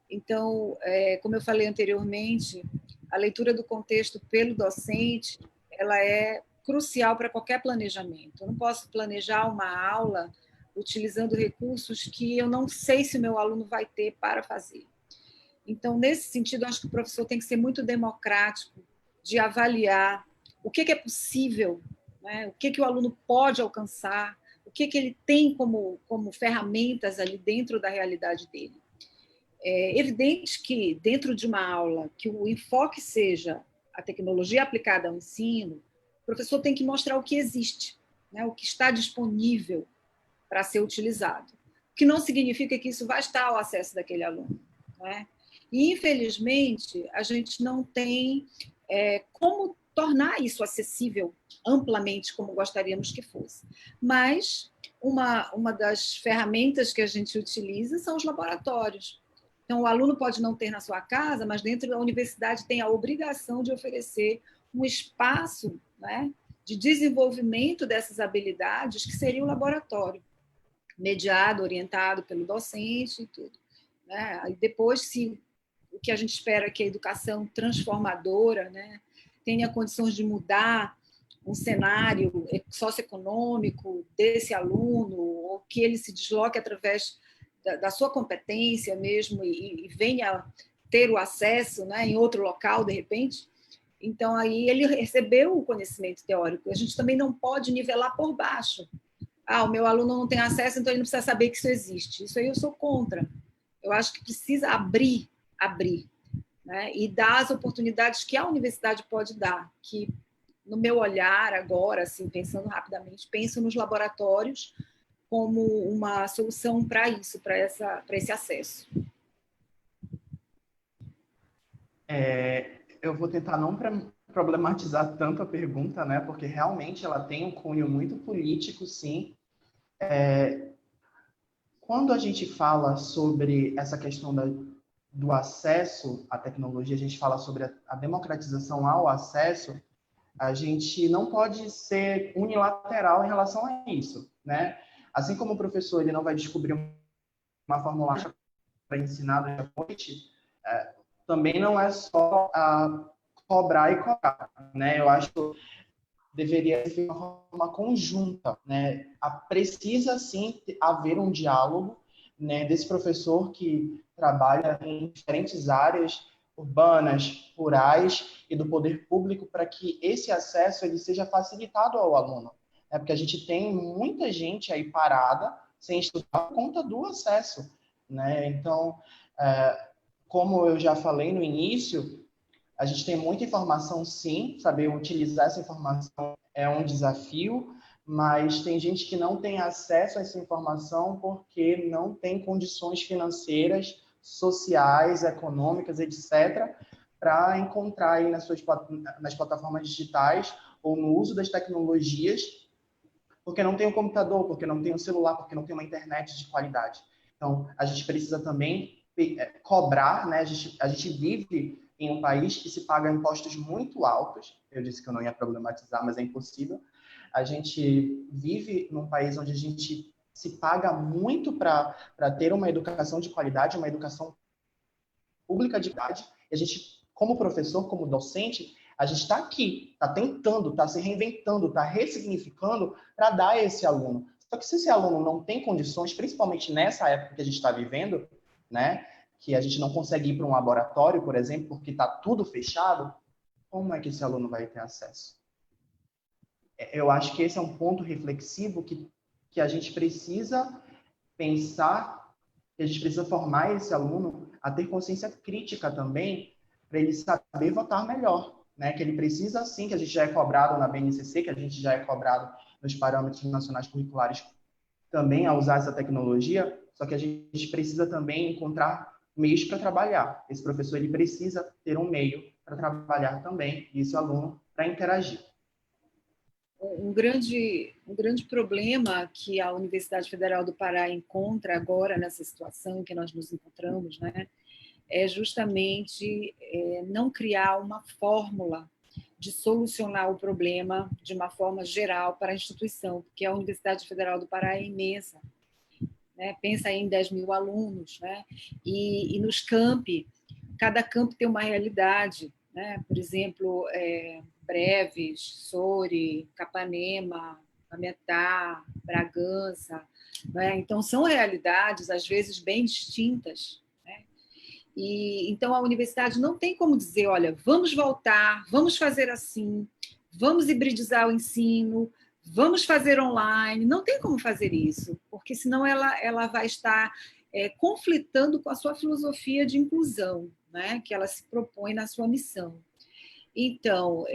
Então, como eu falei anteriormente, a leitura do contexto pelo docente, ela é crucial para qualquer planejamento. Eu não posso planejar uma aula utilizando recursos que eu não sei se o meu aluno vai ter para fazer. Então, nesse sentido, acho que o professor tem que ser muito democrático de avaliar o que é possível, né? O que o aluno pode alcançar, o que ele tem como ferramentas ali dentro da realidade dele. É evidente que, dentro de uma aula, que o enfoque seja a tecnologia aplicada ao ensino, o professor tem que mostrar o que existe, né? O que está disponível para ser utilizado. O que não significa que isso vai estar ao acesso daquele aluno, né? E, infelizmente, a gente não tem como tornar isso acessível amplamente como gostaríamos que fosse. Mas uma das ferramentas que a gente utiliza são os laboratórios. Então, o aluno pode não ter na sua casa, mas dentro da universidade tem a obrigação de oferecer um espaço, né, de desenvolvimento dessas habilidades, que seria o laboratório, mediado, orientado pelo docente e tudo, né? E depois, se o que a gente espera é que a educação transformadora, né, tenha condições de mudar um cenário socioeconômico desse aluno, ou que ele se desloque através da sua competência mesmo e venha ter o acesso, né, em outro local, de repente. Então, aí ele recebeu o conhecimento teórico. A gente também não pode nivelar por baixo. O meu aluno não tem acesso, então ele não precisa saber que isso existe. Isso aí eu sou contra. Eu acho que precisa abrir abrir, né? E dar as oportunidades que a universidade pode dar, que, no meu olhar agora, assim, pensando rapidamente, penso nos laboratórios como uma solução para isso, para esse acesso. Eu vou tentar não problematizar tanto a pergunta, né? Porque realmente ela tem um cunho muito político, sim. Quando a gente fala sobre essa questão do acesso à tecnologia, a gente fala sobre a democratização ao acesso, a gente não pode ser unilateral em relação a isso, né? Assim como o professor ele não vai descobrir uma fórmula para ensinar da noite, também não é só cobrar e cobrar, né? Eu acho que deveria ser uma forma conjunta, né? Precisa sim haver um diálogo, né, desse professor que trabalha em diferentes áreas urbanas, rurais e do poder público para que esse acesso ele seja facilitado ao aluno, né? Porque a gente tem muita gente aí parada sem estudar por conta do acesso, né? Então, como eu já falei no início, a gente tem muita informação, sim, saber utilizar essa informação é um desafio, mas tem gente que não tem acesso a essa informação porque não tem condições financeiras, sociais, econômicas, etc., para encontrar aí nas plataformas digitais ou no uso das tecnologias, porque não tem um computador, porque não tem um celular, porque não tem uma internet de qualidade. Então, a gente precisa também cobrar, né? A gente vive em um país que se paga impostos muito altos. Eu disse que eu não ia problematizar, mas é impossível. A gente vive num país onde a gente se paga muito para ter uma educação de qualidade, uma educação pública de qualidade. E a gente, como professor, como docente, a gente está aqui, está tentando, está se reinventando, está ressignificando para dar a esse aluno. Só que se esse aluno não tem condições, principalmente nessa época que a gente está vivendo, né, que a gente não consegue ir para um laboratório, por exemplo, porque está tudo fechado, como é que esse aluno vai ter acesso? Eu acho que esse é um ponto reflexivo que a gente precisa pensar, que a gente precisa formar esse aluno a ter consciência crítica também, para ele saber votar melhor, né? Que ele precisa, sim, que a gente já é cobrado na BNCC, que a gente já é cobrado nos parâmetros nacionais curriculares também a usar essa tecnologia, só que a gente precisa também encontrar meios para trabalhar. Esse professor ele precisa ter um meio para trabalhar também, e esse aluno para interagir. Um grande problema que a Universidade Federal do Pará encontra agora nessa situação em que nós nos encontramos, né, é justamente não criar uma fórmula de solucionar o problema de uma forma geral para a instituição, porque a Universidade Federal do Pará é imensa, né? Pensa em 10 mil alunos, né? E nos campi, cada campo tem uma realidade, né? Por exemplo, Breves, Soure, Capanema, Cametá, Bragança, né? Então são realidades às vezes bem distintas, né? E então a universidade não tem como dizer, olha, vamos voltar, vamos fazer assim, vamos hibridizar o ensino, vamos fazer online. Não tem como fazer isso, porque senão ela vai estar conflitando com a sua filosofia de inclusão, né, que ela se propõe na sua missão. Então,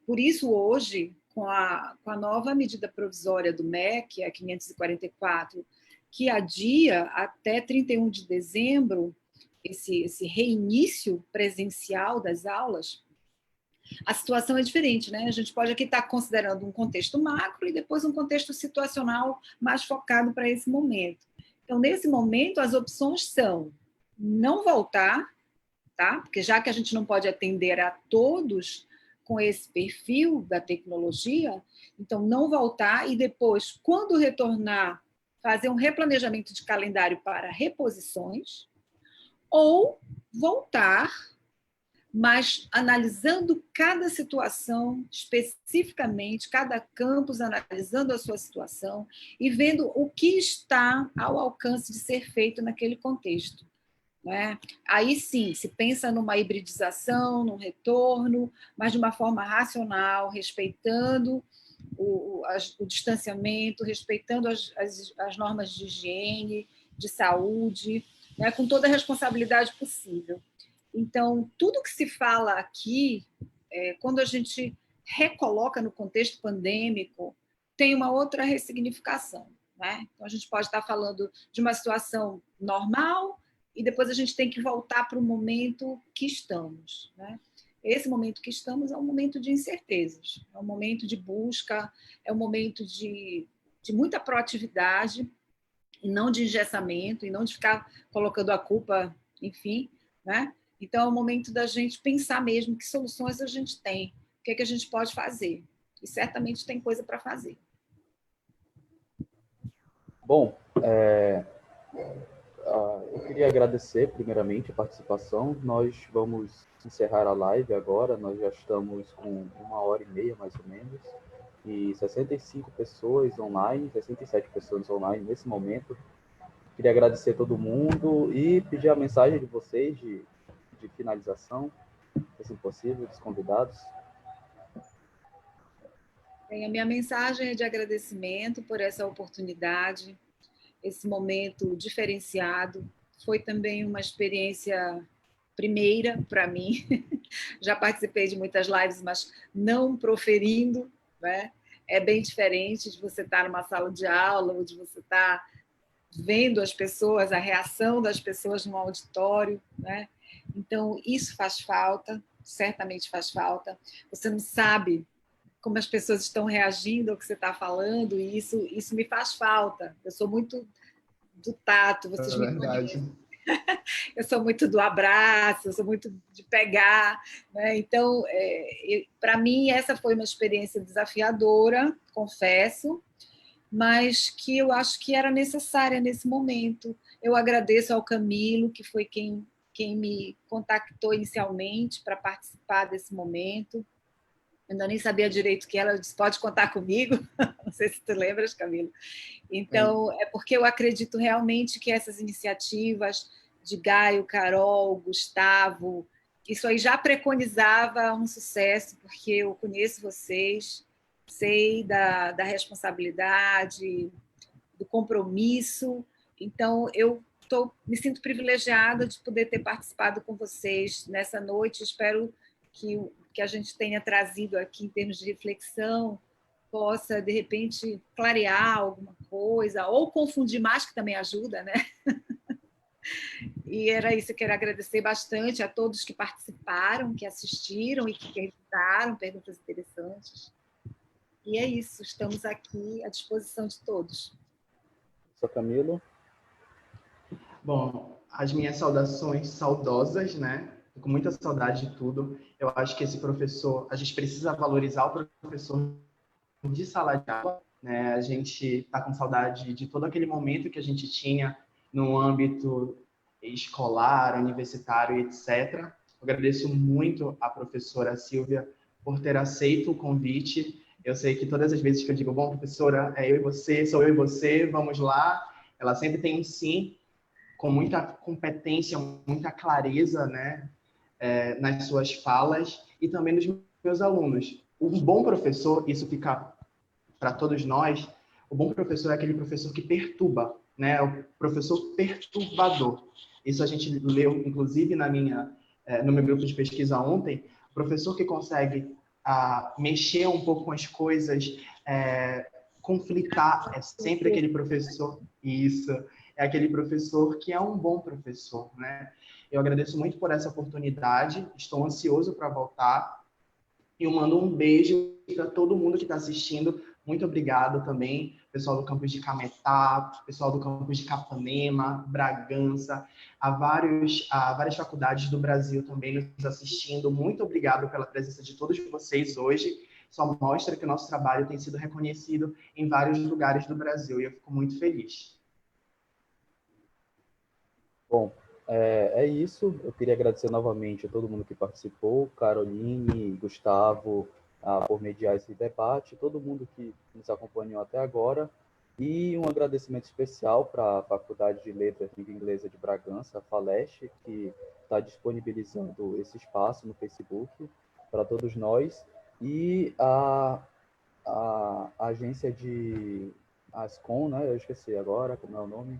por isso hoje, com a nova medida provisória do MEC, a 544, que adia até 31 de dezembro esse reinício presencial das aulas, a situação é diferente, né? A gente pode aqui estar considerando um contexto macro e depois um contexto situacional mais focado para esse momento. Então, nesse momento, as opções são não voltar, tá? Porque já que a gente não pode atender a todos com esse perfil da tecnologia, então não voltar e depois, quando retornar, fazer um replanejamento de calendário para reposições, ou voltar, mas analisando cada situação especificamente, cada campus analisando a sua situação e vendo o que está ao alcance de ser feito naquele contexto, né? Aí sim, se pensa numa hibridização, num retorno, mas de uma forma racional, respeitando o distanciamento, respeitando as normas de higiene, de saúde, né, com toda a responsabilidade possível. Então, tudo que se fala aqui, quando a gente recoloca no contexto pandêmico, tem uma outra ressignificação, né? Então, a gente pode estar falando de uma situação normal e depois a gente tem que voltar para o momento que estamos, né? Esse momento que estamos é um momento de incertezas, é um momento de busca, é um momento de muita proatividade, e não de engessamento, e não de ficar colocando a culpa, enfim, né? Então é o momento da gente pensar mesmo que soluções a gente tem, o que é que a gente pode fazer. E certamente tem coisa para fazer. Bom, eu queria agradecer primeiramente a participação. Nós vamos encerrar a live agora, nós já estamos com 1h30 mais ou menos, e 65 pessoas online, 67 pessoas online nesse momento. Queria agradecer a todo mundo e pedir a mensagem de vocês de finalização, se possível, dos convidados. A minha mensagem é de agradecimento por essa oportunidade, esse momento diferenciado. Foi também uma experiência primeira para mim. Já participei de muitas lives, mas não proferindo, né? É bem diferente de você estar numa sala de aula ou de você estar vendo as pessoas, a reação das pessoas no auditório, né? Então, isso faz falta, certamente faz falta. Você não sabe como as pessoas estão reagindo ao que você está falando, e isso me faz falta. Eu sou muito do tato, vocês me conhecem. Eu sou muito do abraço, eu sou muito de pegar, né? Então, para mim, essa foi uma experiência desafiadora, confesso, mas que eu acho que era necessária nesse momento. Eu agradeço ao Camilo, que foi quem me contactou inicialmente para participar desse momento. Eu ainda nem sabia direito que ela disse, pode contar comigo. Não sei se tu lembras, Camilo. Então, é porque eu acredito realmente que essas iniciativas de Gaio, Carol, Gustavo, isso aí já preconizava um sucesso, porque eu conheço vocês, sei da responsabilidade, do compromisso. Então, eu me sinto privilegiada de poder ter participado com vocês nessa noite. Espero que a gente tenha trazido aqui, em termos de reflexão, possa, de repente, clarear alguma coisa, ou confundir mais, que também ajuda, né? E era isso, eu quero agradecer bastante a todos que participaram, que assistiram e que perguntaram perguntas interessantes. E é isso, estamos aqui à disposição de todos. Sou Camilo. Bom, as minhas saudações saudosas, né? Tô com muita saudade de tudo. Eu acho que esse professor, a gente precisa valorizar o professor de sala de aula, né? A gente está com saudade de todo aquele momento que a gente tinha no âmbito escolar, universitário, etc. Eu agradeço muito à professora Silvia por ter aceito o convite. Eu sei que todas as vezes que eu digo, bom, professora, é eu e você, sou eu e você, vamos lá, ela sempre tem um sim, com muita competência, muita clareza, né, nas suas falas e também nos meus alunos. Um bom professor, isso fica para todos nós, o bom professor é aquele professor que perturba, né, o professor perturbador. Isso a gente leu, inclusive, no meu grupo de pesquisa ontem, o professor que consegue mexer um pouco com as coisas, conflitar, é sempre aquele professor, isso, é aquele professor que é um bom professor, né? Eu agradeço muito por essa oportunidade, estou ansioso para voltar, e eu mando um beijo para todo mundo que está assistindo. Muito obrigado também, pessoal do campus de Cametá, pessoal do campus de Capanema, Bragança, a várias faculdades do Brasil também nos assistindo. Muito obrigado pela presença de todos vocês hoje. Só mostra que o nosso trabalho tem sido reconhecido em vários lugares do Brasil e eu fico muito feliz. Bom, é isso. Eu queria agradecer novamente a todo mundo que participou, Caroline, Gustavo, por mediar esse debate, todo mundo que nos acompanhou até agora, e um agradecimento especial para a Faculdade de Letras e Língua Inglesa de Bragança, a FALEST, que está disponibilizando esse espaço no Facebook para todos nós, e a agência de Ascom, né? Eu esqueci agora como é o nome.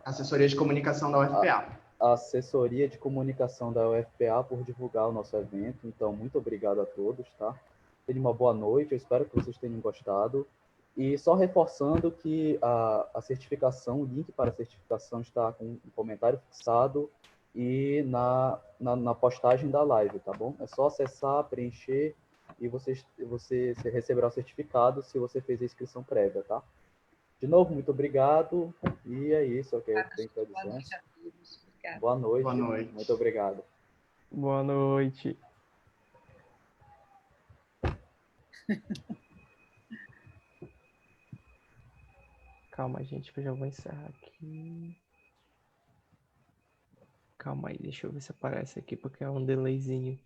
Assessoria de Comunicação da UFPA. A assessoria de comunicação da UFPA por divulgar o nosso evento. Então, muito obrigado a todos, tá? Tenham uma boa noite, eu espero que vocês tenham gostado. E só reforçando que a certificação, o link para a certificação está com um comentário fixado e na postagem da live, tá bom? É só acessar, preencher e você receberá o certificado se você fez a inscrição prévia, tá? De novo, muito obrigado. E é isso, ok? Tem que Boa dizer. noite a todos. Obrigada. Boa noite. Boa noite. Muito obrigado. Boa noite. Calma, gente, que eu já vou encerrar aqui. Calma aí, deixa eu ver se aparece aqui, porque é um delayzinho.